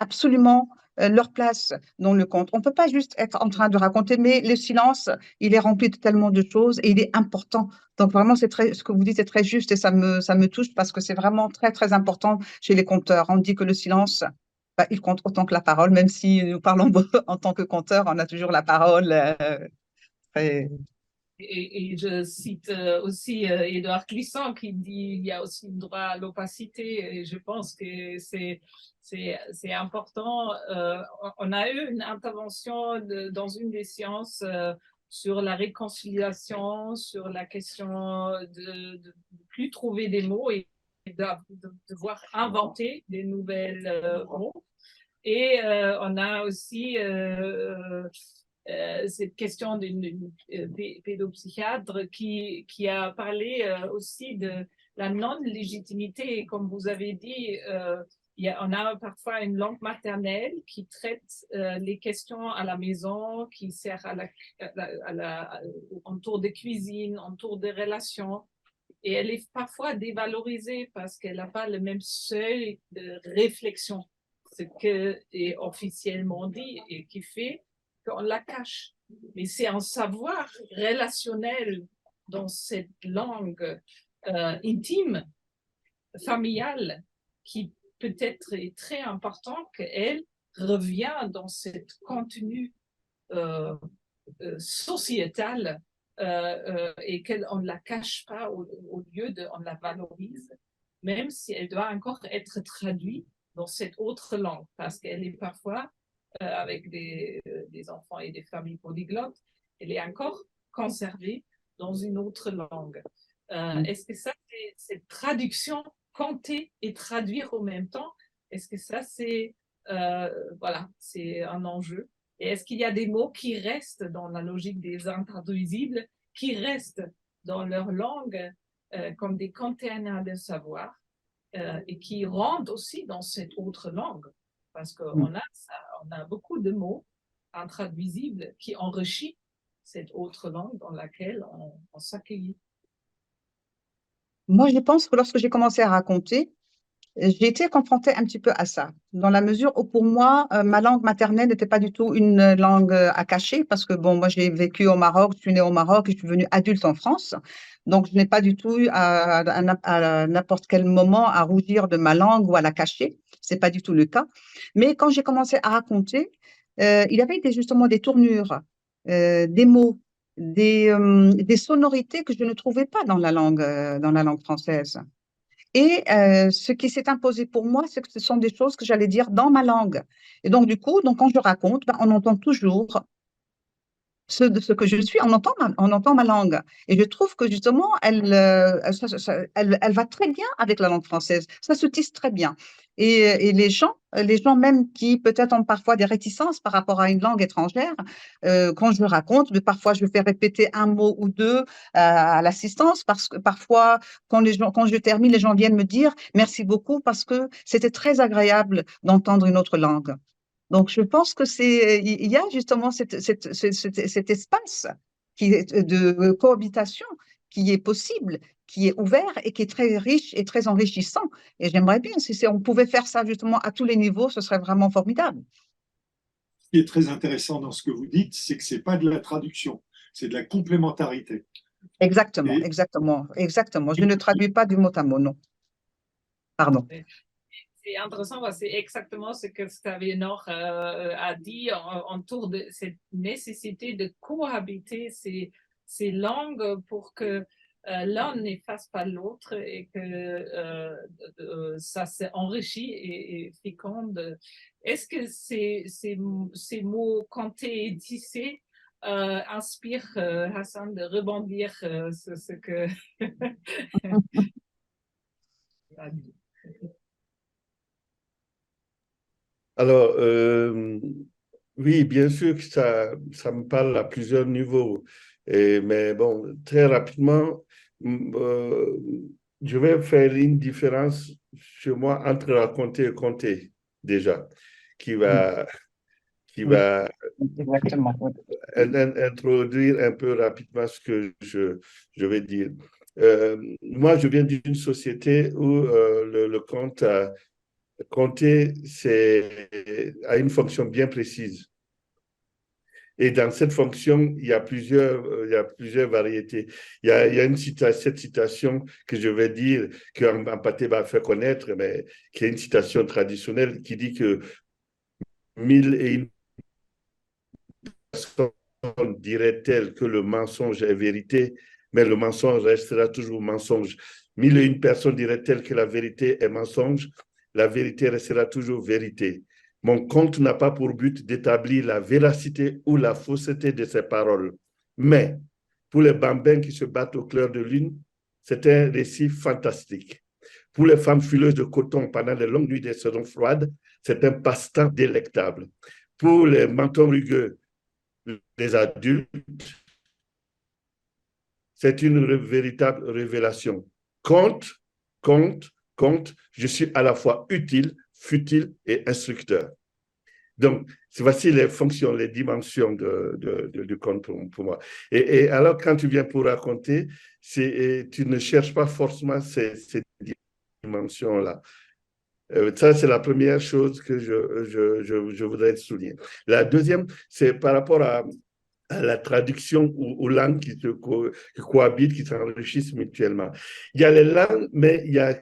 absolument leur place dans le conte. On ne peut pas juste être en train de raconter, mais le silence, il est rempli de tellement de choses et il est important. Donc vraiment, ce que vous dites est très juste et ça me touche parce que c'est vraiment très, très important chez les conteurs. On dit que le silence, il compte autant que la parole, même si nous parlons en tant que conteur, on a toujours la parole. Très... Et je cite aussi Édouard Glissant qui dit il y a aussi le droit à l'opacité et je pense que c'est important. On a eu une intervention dans une des sciences sur la réconciliation, sur la question de plus trouver des mots et de devoir inventer des nouvelles mots. Et on a aussi cette question d'une pédopsychiatre qui a parlé aussi de la non-légitimité. Comme vous avez dit, on a parfois une langue maternelle qui traite les questions à la maison, qui sert autour de cuisine, autour des relations. Et elle est parfois dévalorisée parce qu'elle n'a pas le même seuil de réflexion, ce qui est officiellement dit et qui fait qu'on la cache. Mais c'est un savoir relationnel dans cette langue intime, familiale, qui peut-être est très important qu'elle revient dans ce contenu sociétal et qu'on ne la cache pas au lieu on la valorise, même si elle doit encore être traduite dans cette autre langue, parce qu'elle est parfois avec des enfants et des familles polyglottes, elle est encore conservée dans une autre langue. Est-ce que ça, cette traduction, compter et traduire en même temps, est-ce que ça, c'est voilà, c'est un enjeu. Et est-ce qu'il y a des mots qui restent dans la logique des intraduisibles, qui restent dans leur langue comme des containers de savoir et qui rentrent aussi dans cette autre langue? Parce qu'on a ça, on a beaucoup de mots intraduisibles qui enrichissent cette autre langue dans laquelle on s'accueille. Moi, je pense que lorsque j'ai commencé à raconter, j'ai été confrontée un petit peu à ça, dans la mesure où pour moi, ma langue maternelle n'était pas du tout une langue à cacher, parce que bon, moi j'ai vécu au Maroc, je suis née au Maroc et je suis devenue adulte en France, donc je n'ai pas du tout eu à n'importe quel moment à rougir de ma langue ou à la cacher, c'est pas du tout le cas. Mais quand j'ai commencé à raconter, il y avait justement des tournures, des mots, des sonorités que je ne trouvais pas dans la langue française. Et ce qui s'est imposé pour moi, c'est que ce sont des choses que j'allais dire dans ma langue. Et donc, du coup, donc, quand je raconte, ben, on entend toujours ce que je suis, on entend ma langue. Et je trouve que justement, elle va très bien avec la langue française. Ça se tisse très bien. Et les gens même qui peut-être ont parfois des réticences par rapport à une langue étrangère, quand je raconte, mais parfois je fais répéter un mot ou deux à l'assistance, parce que parfois, quand je termine, les gens viennent me dire merci beaucoup parce que c'était très agréable d'entendre une autre langue. Donc, je pense que il y a justement cet espace de cohabitation qui est possible, qui est ouvert et qui est très riche et très enrichissant. Et j'aimerais bien, si on pouvait faire ça justement à tous les niveaux, ce serait vraiment formidable. Ce qui est très intéressant dans ce que vous dites, c'est que ce n'est pas de la traduction, c'est de la complémentarité. Exactement, Et, exactement, exactement. Je ne traduis pas du mot à mot, non. Pardon. C'est intéressant parce que c'est exactement ce que Stavenor a dit autour de cette nécessité de cohabiter ces langues pour que l'un n'efface pas l'autre et que ça s'enrichit et féconde. Est-ce que ces mots cantés et tissés inspirent Hassan de rebondir ce que a dit? Alors, oui, bien sûr que ça me parle à plusieurs niveaux. Mais bon, très rapidement, euh, je vais faire une différence chez moi entre raconter et compter, déjà, qui Oui, va, qui oui, va exactement. Oui. introduire un peu rapidement ce que je vais dire. Moi, je viens d'une société où le compte compter a une fonction bien précise. Et dans cette fonction, il y a plusieurs variétés. Il y a cette citation que je vais dire, que Mpaté va faire connaître, mais qui est une citation traditionnelle qui dit que 1001 personnes diraient-elles que le mensonge est vérité, mais le mensonge restera toujours mensonge. 1001 personnes diraient-elles que la vérité est mensonge, la vérité restera toujours vérité. Mon conte n'a pas pour but d'établir la véracité ou la fausseté de ces paroles. Mais pour les bambins qui se battent au clair de lune, c'est un récit fantastique. Pour les femmes fileuses de coton pendant les longues nuits des saisons froides, c'est un passe-temps délectable. Pour les mentons rugueux, les adultes, c'est une véritable révélation. Compte, compte, je suis à la fois utile, futile et instructeur. Donc, voici les fonctions, les dimensions du conte pour moi. Et alors, quand tu viens pour raconter, tu ne cherches pas forcément ces dimensions-là. Ça, c'est la première chose que je voudrais souligner. La deuxième, c'est par rapport à la traduction aux langues qui cohabitent, qui s'enrichissent mutuellement. Il y a les langues, mais il y a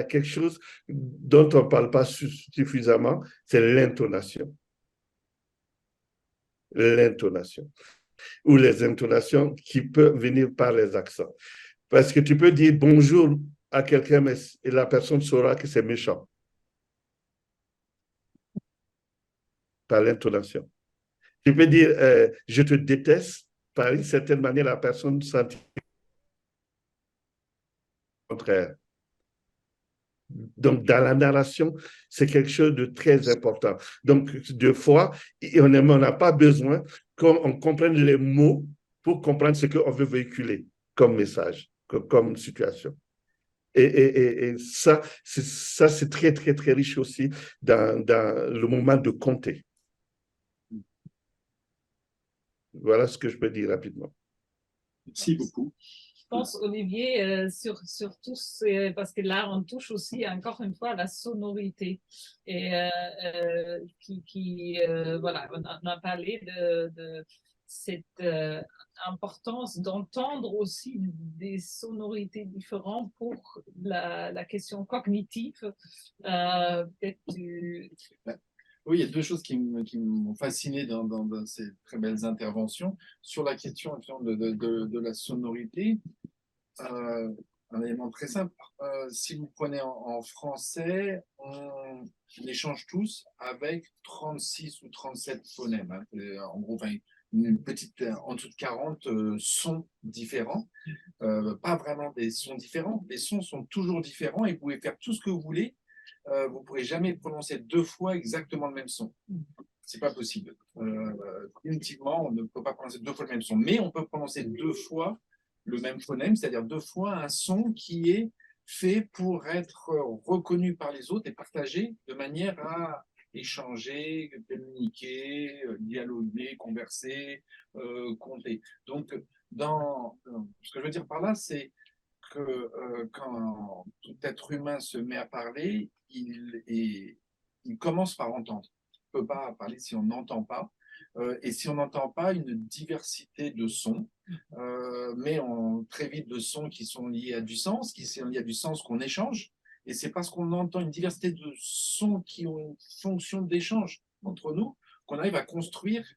quelque chose dont on ne parle pas suffisamment, c'est l'intonation. L'intonation. Ou les intonations qui peuvent venir par les accents. Parce que tu peux dire bonjour à quelqu'un, mais la personne saura que c'est méchant. Par l'intonation. Tu peux dire je te déteste, par une certaine manière, la personne sent le contraire. Donc, dans la narration, c'est quelque chose de très important. Donc, deux fois, on n'a pas besoin qu'on comprenne les mots pour comprendre ce qu'on veut véhiculer comme message, comme situation. Et ça, c'est très, très, très riche aussi dans le moment de compter. Voilà ce que je peux dire rapidement. Merci beaucoup. Je pense, Olivier, sur tous, parce que là, on touche aussi, encore une fois, à la sonorité. Et voilà, on a parlé de cette importance d'entendre aussi des sonorités différentes pour la question cognitive. Peut-être Oui, il y a deux choses qui m'ont fasciné dans ces très belles interventions. Sur la question de la sonorité, un élément très simple. Si vous prenez en français, on échange tous avec 36 ou 37 phonèmes. Hein. En gros, une petite, en dessous de 40 sons différents. Pas vraiment des sons différents. Les sons sont toujours différents et vous pouvez faire tout ce que vous voulez. Vous ne pourrez jamais prononcer deux fois exactement le même son. C'est pas possible. Cognitivement, on ne peut pas prononcer deux fois le même son, mais on peut prononcer deux fois le même phonème, c'est-à-dire deux fois un son qui est fait pour être reconnu par les autres et partagé de manière à échanger, communiquer, dialoguer, converser, compter. Donc, ce que je veux dire par là, c'est que quand tout être humain se met à parler, il commence par entendre. On ne peut pas parler si on n'entend pas. Et si on n'entend pas une diversité de sons, mais très vite de sons qui sont liés à du sens, qui sont liés à du sens qu'on échange. Et c'est parce qu'on entend une diversité de sons qui ont une fonction d'échange entre nous qu'on arrive à construire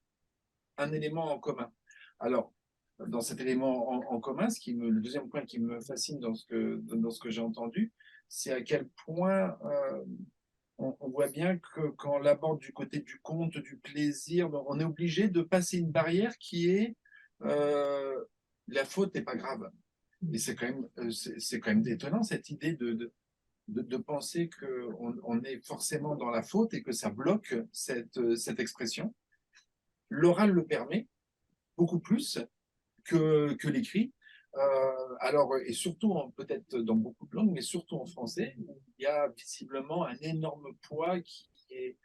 un élément en commun. Alors, dans cet élément en commun, le deuxième point qui me fascine dans ce que j'ai entendu, c'est à quel point on voit bien que quand on l'aborde du côté du conte, du plaisir, on est obligé de passer une barrière qui est la faute n'est pas grave. Et c'est quand même étonnant cette idée de penser qu'on est forcément dans la faute et que ça bloque cette expression. L'oral le permet beaucoup plus que l'écrit. Alors, et surtout, peut-être dans beaucoup de langues, mais surtout en français, il y a visiblement un énorme poids qui est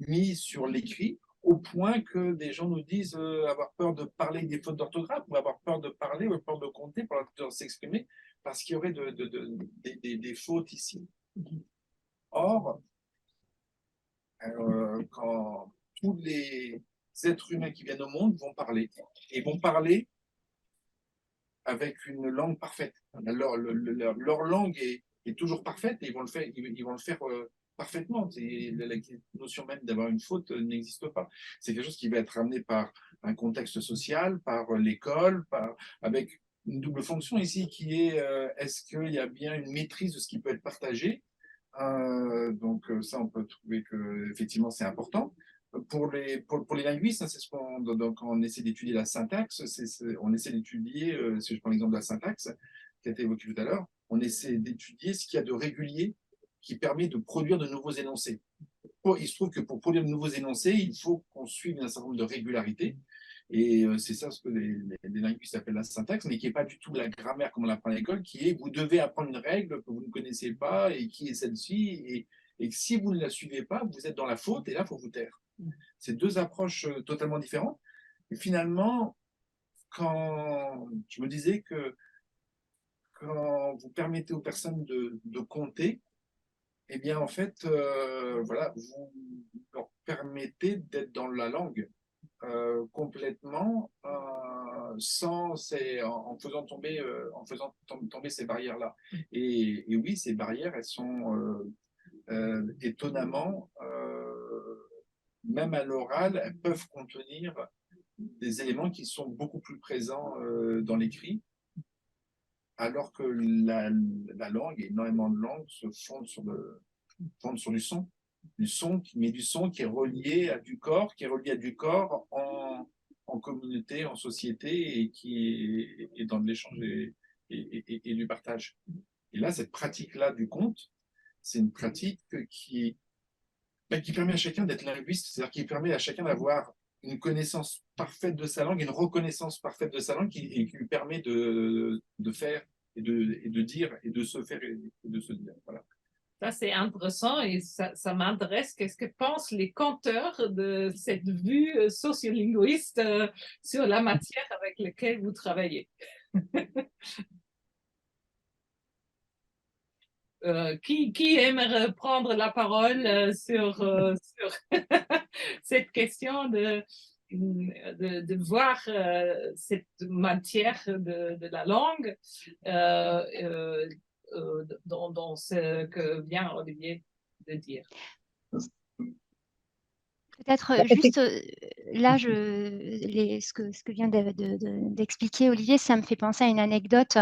mis sur l'écrit, au point que des gens nous disent avoir peur de parler des fautes d'orthographe, ou avoir peur de parler, ou peur de compter, pour s'exprimer, parce qu'il y aurait des fautes ici. Or, quand tous les êtres humains qui viennent au monde vont parler, et vont parler avec une langue parfaite. Leur langue est toujours parfaite et ils vont le faire parfaitement. La notion même d'avoir une faute n'existe pas. C'est quelque chose qui va être amené par un contexte social, par l'école, avec une double fonction ici qui est est-ce qu'il y a bien une maîtrise de ce qui peut être partagé. Donc ça, on peut trouver que effectivement c'est important. Pour les linguistes, hein, c'est quand on essaie d'étudier la syntaxe, on essaie d'étudier, si je prends l'exemple de la syntaxe qui a été évoqué tout à l'heure, on essaie d'étudier ce qu'il y a de régulier qui permet de produire de nouveaux énoncés. Il se trouve que pour produire de nouveaux énoncés, il faut qu'on suive un certain nombre de régularités. Et c'est ça ce que les linguistes appellent la syntaxe, mais qui n'est pas du tout la grammaire comme on l'apprend à l'école, qui est vous devez apprendre une règle que vous ne connaissez pas et qui est celle-ci. Et si vous ne la suivez pas, vous êtes dans la faute et là, il faut vous taire. C'est deux approches totalement différentes. Et finalement, quand je me disais que quand vous permettez aux personnes de compter, eh bien, en fait, voilà, vous leur permettez d'être dans la langue complètement en faisant tomber ces barrières-là. Et oui, ces barrières, elles sont étonnamment, même à l'oral, elles peuvent contenir des éléments qui sont beaucoup plus présents dans l'écrit, alors que la langue, énormément de langues se fondent sur du son. Du son qui est relié à du corps, en communauté, en société, et qui est dans de l'échange et du partage. Et là, cette pratique-là du conte, c'est une pratique qui permet à chacun d'être linguiste, c'est-à-dire qui permet à chacun d'avoir une connaissance parfaite de sa langue, une reconnaissance parfaite de sa langue et qui lui permet de faire et de dire et de se faire et de se dire. Voilà. Ça, c'est intéressant et ça m'intéresse. Qu'est-ce que pensent les conteurs de cette vue sociolinguiste sur la matière avec laquelle vous travaillez? Qui aimerait prendre la parole sur cette question de voir cette matière de la langue dans ce que vient Olivier de dire? Peut-être juste là, ce que vient d'expliquer Olivier, ça me fait penser à une anecdote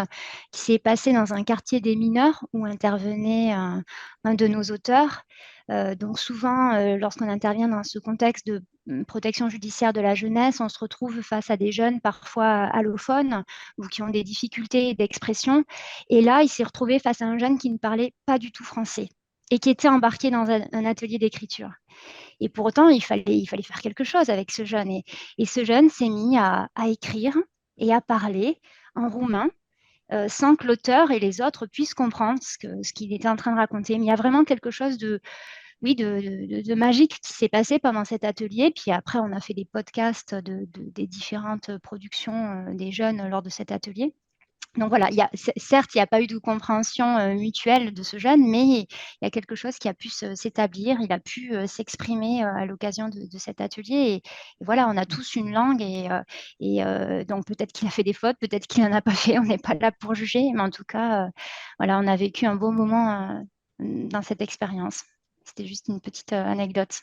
qui s'est passée dans un quartier des mineurs où intervenait un de nos auteurs. Donc souvent, lorsqu'on intervient dans ce contexte de protection judiciaire de la jeunesse, on se retrouve face à des jeunes parfois allophones ou qui ont des difficultés d'expression. Et là, il s'est retrouvé face à un jeune qui ne parlait pas du tout français et qui était embarqué dans un atelier d'écriture. Et pour autant, il fallait faire quelque chose avec ce jeune. Et ce jeune s'est mis à écrire et à parler en roumain sans que l'auteur et les autres puissent comprendre ce qu'il était en train de raconter. Mais il y a vraiment quelque chose de magique qui s'est passé pendant cet atelier. Puis après, on a fait des podcasts des différentes productions des jeunes lors de cet atelier. Donc voilà, certes, il n'y a pas eu de compréhension mutuelle de ce jeune, mais il y a quelque chose qui a pu s'établir, il a pu s'exprimer à l'occasion de cet atelier. Et voilà, on a tous une langue donc peut-être qu'il a fait des fautes, peut-être qu'il n'en a pas fait, on n'est pas là pour juger, mais en tout cas, voilà, on a vécu un beau moment dans cette expérience. C'était juste une petite anecdote.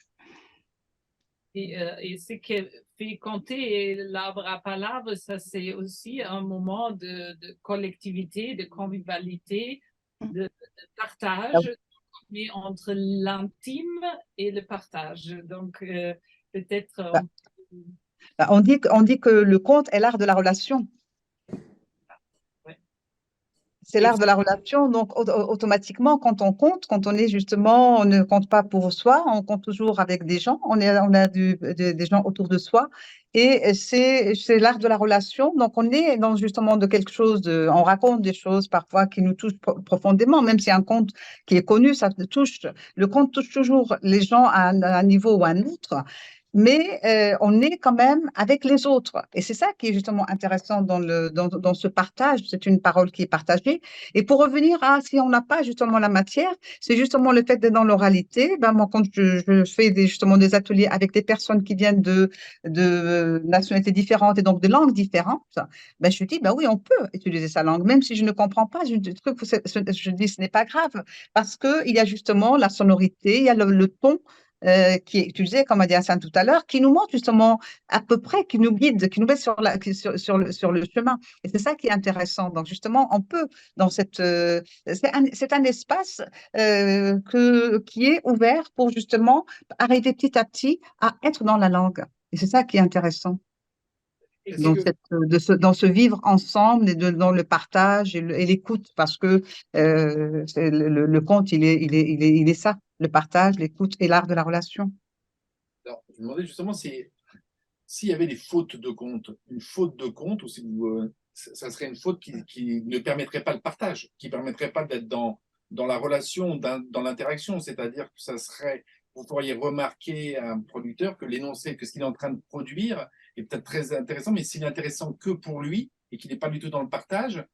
Et ce qui fait compter l'arbre à palabre, ça c'est aussi un moment de collectivité, de convivialité, de partage, mais entre l'intime et le partage. Donc peut-être On dit que le conte est l'art de la relation. C'est l'art de la relation, donc automatiquement, quand on est justement, on ne compte pas pour soi, on compte toujours avec des gens, on a des gens autour de soi, et c'est l'art de la relation. Donc on est dans justement de quelque chose, on raconte des choses parfois qui nous touchent profondément, même si un conte qui est connu, le conte touche toujours les gens à un niveau ou à un autre. Mais on est quand même avec les autres. Et c'est ça qui est justement intéressant dans ce partage. C'est une parole qui est partagée. Et pour revenir à si on n'a pas justement la matière, c'est justement le fait d'être dans l'oralité. Ben, moi, quand je fais justement des ateliers avec des personnes qui viennent de nationalités différentes et donc de langues différentes, ben, je dis, ben oui, on peut utiliser sa langue. Même si je ne comprends pas, je dis, ce n'est pas grave. Parce qu'il y a justement la sonorité, il y a le ton qui est utilisé, comme a dit Hassan tout à l'heure, qui nous montre justement à peu près, qui nous guide, qui nous met sur le chemin. Et c'est ça qui est intéressant. Donc justement, on peut, c'est un espace qui est ouvert pour justement arriver petit à petit à être dans la langue. Et c'est ça qui est intéressant. Dans ce vivre ensemble et dans le partage et l'écoute, parce que le conte, il est ça, le partage, l'écoute et l'art de la relation. Alors, je me demandais justement s'il y avait des fautes de conte, une faute de conte, ou si ça serait une faute qui ne permettrait pas le partage, qui ne permettrait pas d'être dans la relation, dans l'interaction, c'est-à-dire que ça serait, vous pourriez remarquer à un producteur que l'énoncé, que ce qu'il est en train de produire est peut-être très intéressant, mais s'il est intéressant que pour lui et qu'il n'est pas du tout dans le partage,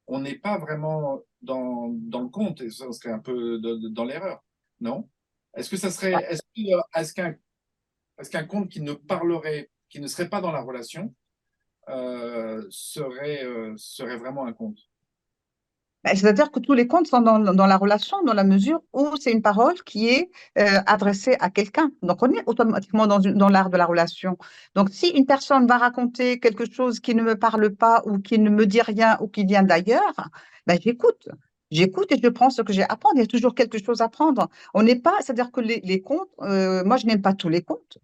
on n'est pas vraiment dans le conte, et ça serait un peu dans l'erreur, non? Est-ce que ça serait, est-ce qu'un conte qui ne serait pas dans la relation serait vraiment un conte? C'est-à-dire que tous les contes sont dans la relation, dans la mesure où c'est une parole qui est adressée à quelqu'un. Donc, on est automatiquement dans l'art de la relation. Donc, si une personne va raconter quelque chose qui ne me parle pas ou qui ne me dit rien ou qui vient d'ailleurs, ben, j'écoute. J'écoute et je prends ce que j'ai à apprendre. Il y a toujours quelque chose à prendre. On n'est pas, c'est-à-dire que les contes, moi, je n'aime pas tous les contes.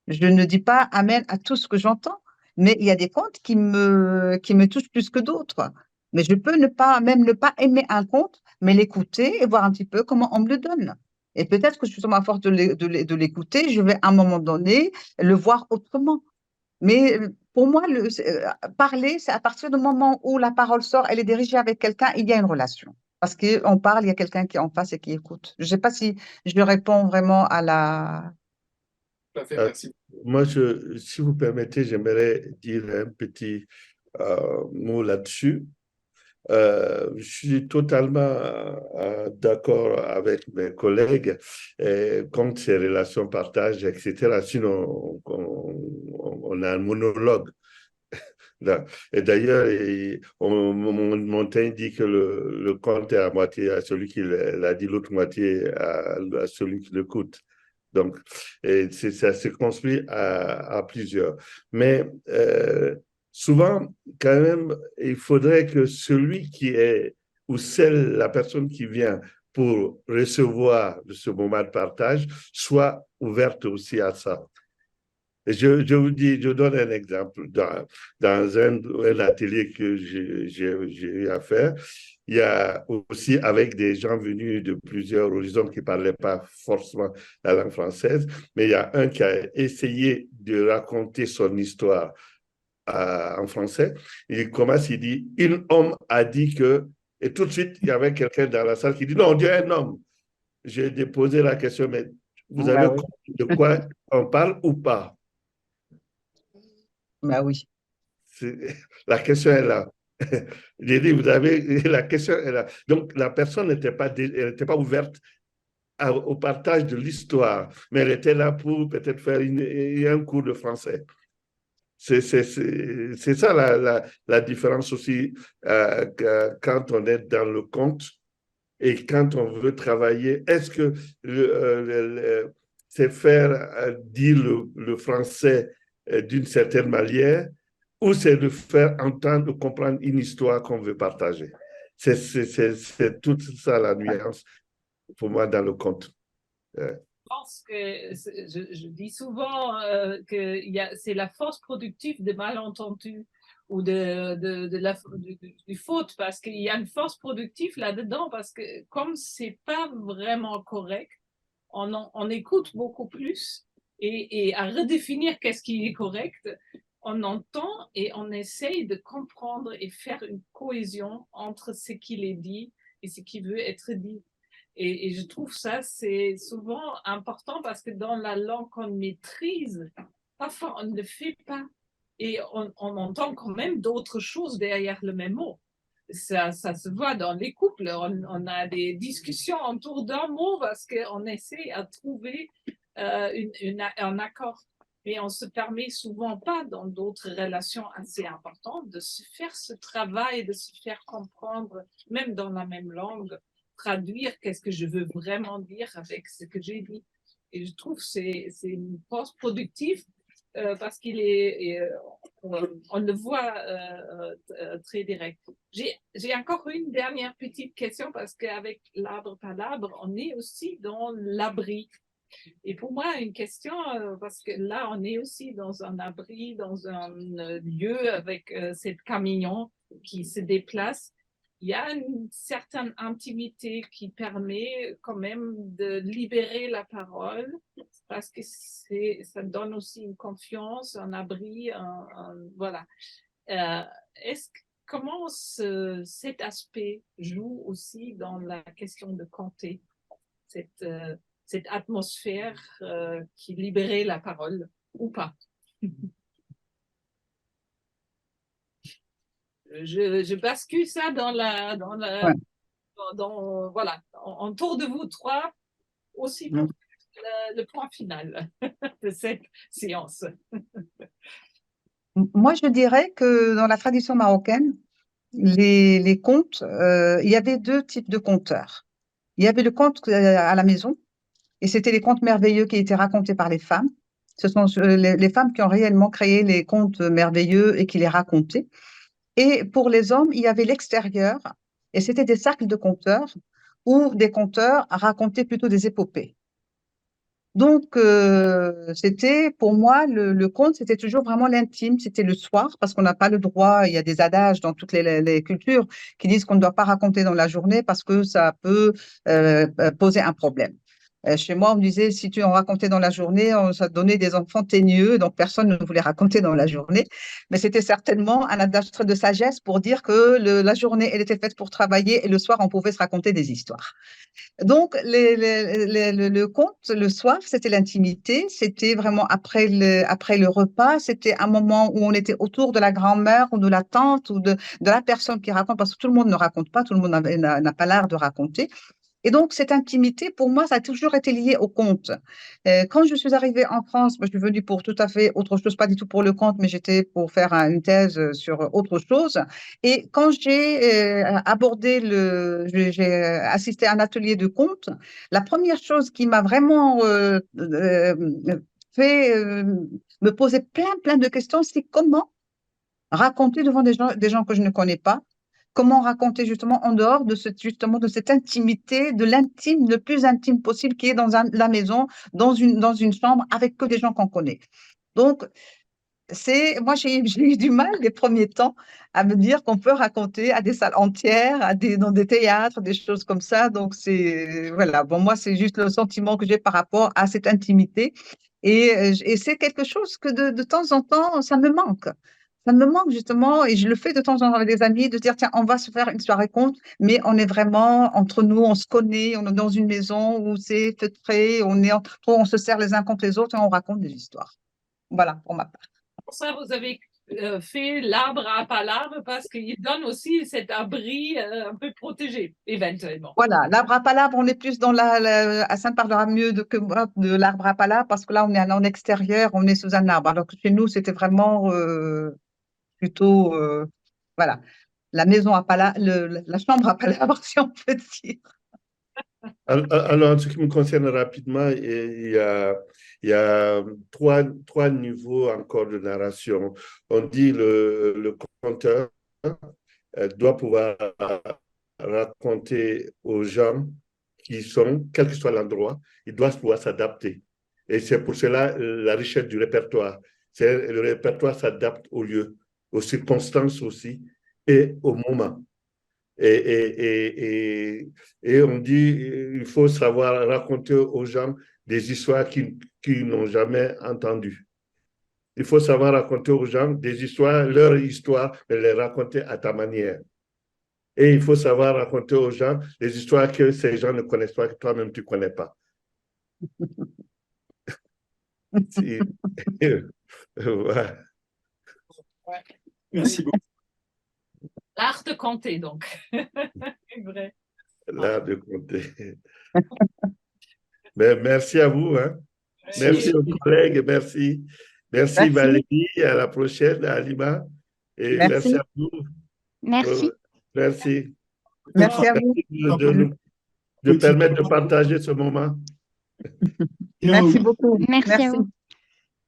Je ne dis pas amen à tout ce que j'entends, mais il y a des contes qui me touchent plus que d'autres. Mais je peux ne pas, même ne pas aimer un conte, mais l'écouter et voir un petit peu comment on me le donne. Et peut-être que justement, à force de l'écouter, je vais à un moment donné le voir autrement. Mais pour moi, parler, c'est à partir du moment où la parole sort, elle est dirigée avec quelqu'un, il y a une relation. Parce qu'on parle, il y a quelqu'un qui est en face et qui écoute. Je ne sais pas si je réponds vraiment à la… Tout à fait, Euh, merci. Moi, si vous permettez, j'aimerais dire un petit mot là-dessus. Je suis totalement d'accord avec mes collègues quand ces relations partagent, etc. Sinon, on a un monologue. Là. Et d'ailleurs, Montaigne dit que le conte est à moitié à celui qui l'a dit, l'autre moitié à celui qui l'écoute. Donc, ça se construit à plusieurs. Mais souvent, quand même, il faudrait que celui qui est, ou celle, la personne qui vient pour recevoir ce moment de partage, soit ouverte aussi à ça. Je vous dis, je donne un exemple. Dans un atelier que j'ai eu à faire, il y a aussi avec des gens venus de plusieurs horizons qui ne parlaient pas forcément la langue française, mais il y a un qui a essayé de raconter son histoire en français. Il commence, il dit, un homme a dit que, et tout de suite, il y avait quelqu'un dans la salle qui dit, non, on dirait un homme. J'ai déposé la question, mais vous Bah avez oui, compris de quoi on parle ou pas? bah oui. La question est là. J'ai dit, vous avez, la question est là. Donc, la personne n'était pas ouverte au partage de l'histoire, mais elle était là pour peut-être faire un cours de français. C'est ça la différence aussi quand on est dans le conte et quand on veut travailler. Est-ce que c'est faire dire le français d'une certaine manière ou c'est de faire entendre, comprendre une histoire qu'on veut partager? C'est toute ça la nuance pour moi dans le conte. Pense que je dis souvent que c'est la force productive des malentendus ou du faute, parce qu'il y a une force productive là-dedans, parce que comme c'est pas vraiment correct, on écoute beaucoup plus et à redéfinir qu'est-ce qui est correct, on entend et on essaye de comprendre et faire une cohésion entre ce qu'il est dit et ce qui veut être dit. Et je trouve ça, c'est souvent important parce que dans la langue qu'on maîtrise, parfois on ne le fait pas. Et on entend quand même d'autres choses derrière le même mot. Ça se voit dans les couples. On a des discussions autour d'un mot parce qu'on essaie à trouver un accord. Mais on ne se permet souvent pas dans d'autres relations assez importantes de se faire ce travail, de se faire comprendre, même dans la même langue, traduire qu'est-ce que je veux vraiment dire avec ce que j'ai dit. Et je trouve que c'est une force productive parce on le voit très direct. J'ai encore une dernière petite question parce qu'avec l'arbre palabre, on est aussi dans l'abri. Et pour moi, une question, parce que là, on est aussi dans un abri, dans un lieu avec cette camion qui se déplace. Il y a une certaine intimité qui permet quand même de libérer la parole parce que ça donne aussi une confiance, un abri, voilà. Euh, comment cet aspect joue aussi dans la question de compter cette atmosphère qui libérait la parole ou pas? Je bascule ça Ouais. voilà, autour de vous trois, aussi pour le point final de cette séance. Moi, je dirais que dans la tradition marocaine, les contes, il y avait deux types de conteurs. Il y avait le conte à la maison, et c'était les contes merveilleux qui étaient racontés par les femmes. Ce sont les femmes qui ont réellement créé les contes merveilleux et qui les racontaient. Et pour les hommes, il y avait l'extérieur, et c'était des cercles de conteurs où des conteurs racontaient plutôt des épopées. Donc, c'était pour moi le conte, c'était toujours vraiment l'intime, c'était le soir, parce qu'on n'a pas le droit. Il y a des adages dans toutes les cultures qui disent qu'on ne doit pas raconter dans la journée parce que ça peut poser un problème. Chez moi, on me disait si tu en racontais dans la journée, ça donnait des enfants teigneux, donc personne ne voulait raconter dans la journée. Mais c'était certainement un adage de sagesse pour dire que la journée, elle était faite pour travailler et le soir, on pouvait se raconter des histoires. Donc, le conte, le soir, c'était l'intimité, c'était vraiment après le repas, c'était un moment où on était autour de la grand-mère ou de la tante ou de la personne qui raconte, parce que tout le monde ne raconte pas, tout le monde n'a pas l'art de raconter. Et donc, cette intimité, pour moi, ça a toujours été lié au conte. Quand je suis arrivée en France, moi, je suis venue pour tout à fait autre chose, pas du tout pour le conte, mais j'étais pour faire une thèse sur autre chose. Et quand j'ai abordé j'ai assisté à un atelier de conte, la première chose qui m'a vraiment fait me poser plein de questions, c'est comment raconter devant des gens que je ne connais pas. Comment raconter justement en dehors justement de cette intimité, de l'intime, le plus intime possible qui est dans la maison, dans une chambre avec que des gens qu'on connaît. Donc, moi, j'ai eu du mal les premiers temps à me dire qu'on peut raconter à des salles entières, dans des théâtres, des choses comme ça. Donc, voilà. Bon, moi, c'est juste le sentiment que j'ai par rapport à cette intimité. Et c'est quelque chose que de temps en temps, ça me manque. Ça me manque justement, et je le fais de temps en temps avec des amis, de dire, tiens, on va se faire une soirée conte, mais on est vraiment entre nous, on se connaît, on est dans une maison où c'est feutré, on se serre les uns contre les autres et on raconte des histoires. Voilà, pour ma part. Pour ça, vous avez fait l'arbre à palabre parce qu'il donne aussi cet abri un peu protégé, éventuellement. Voilà, l'arbre à palabre, on est plus à Sainte parlera mieux que moi de l'arbre à palabre parce que là, on est en extérieur, on est sous un arbre. Alors que chez nous, c'était vraiment plutôt, voilà, la maison à palabre, la chambre à palabre, si on peut dire. Alors, en ce qui me concerne rapidement, il y a trois niveaux encore de narration. On dit le conteur doit pouvoir raconter aux gens qui sont, quel que soit l'endroit, il doit pouvoir s'adapter. Et c'est pour cela la richesse du répertoire. Le répertoire s'adapte au lieu, aux circonstances aussi et au moment. Et on dit il faut savoir raconter aux gens des histoires qu'ils n'ont jamais entendues. Il faut savoir raconter aux gens des histoires, leur histoire, et les raconter à ta manière. Et il faut savoir raconter aux gens des histoires que ces gens ne connaissent pas, que toi-même tu ne connais pas. Ouais. Merci beaucoup. L'art de compter, donc. C'est vrai. L'art de compter. Mais merci à vous. Hein. Merci aux collègues. Merci. Merci Valérie. À la prochaine, à Alima. Et merci à vous. Merci. Merci. Merci à vous. De permettre de partager ce moment. Merci beaucoup. Merci à vous.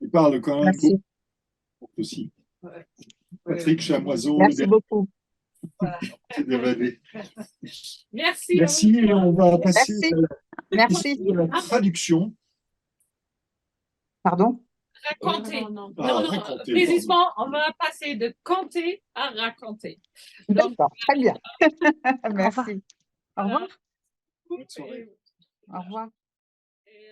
Il parle quand même Merci. beaucoup aussi. Patrick Chamoiseau. Merci beaucoup. Merci. Merci. On va passer Merci. à la traduction. Pardon? Raconter. Non, Précisément, on va passer de compter à raconter. D'accord, très bien. Merci. Au revoir. Bonne soirée. Au revoir. Et,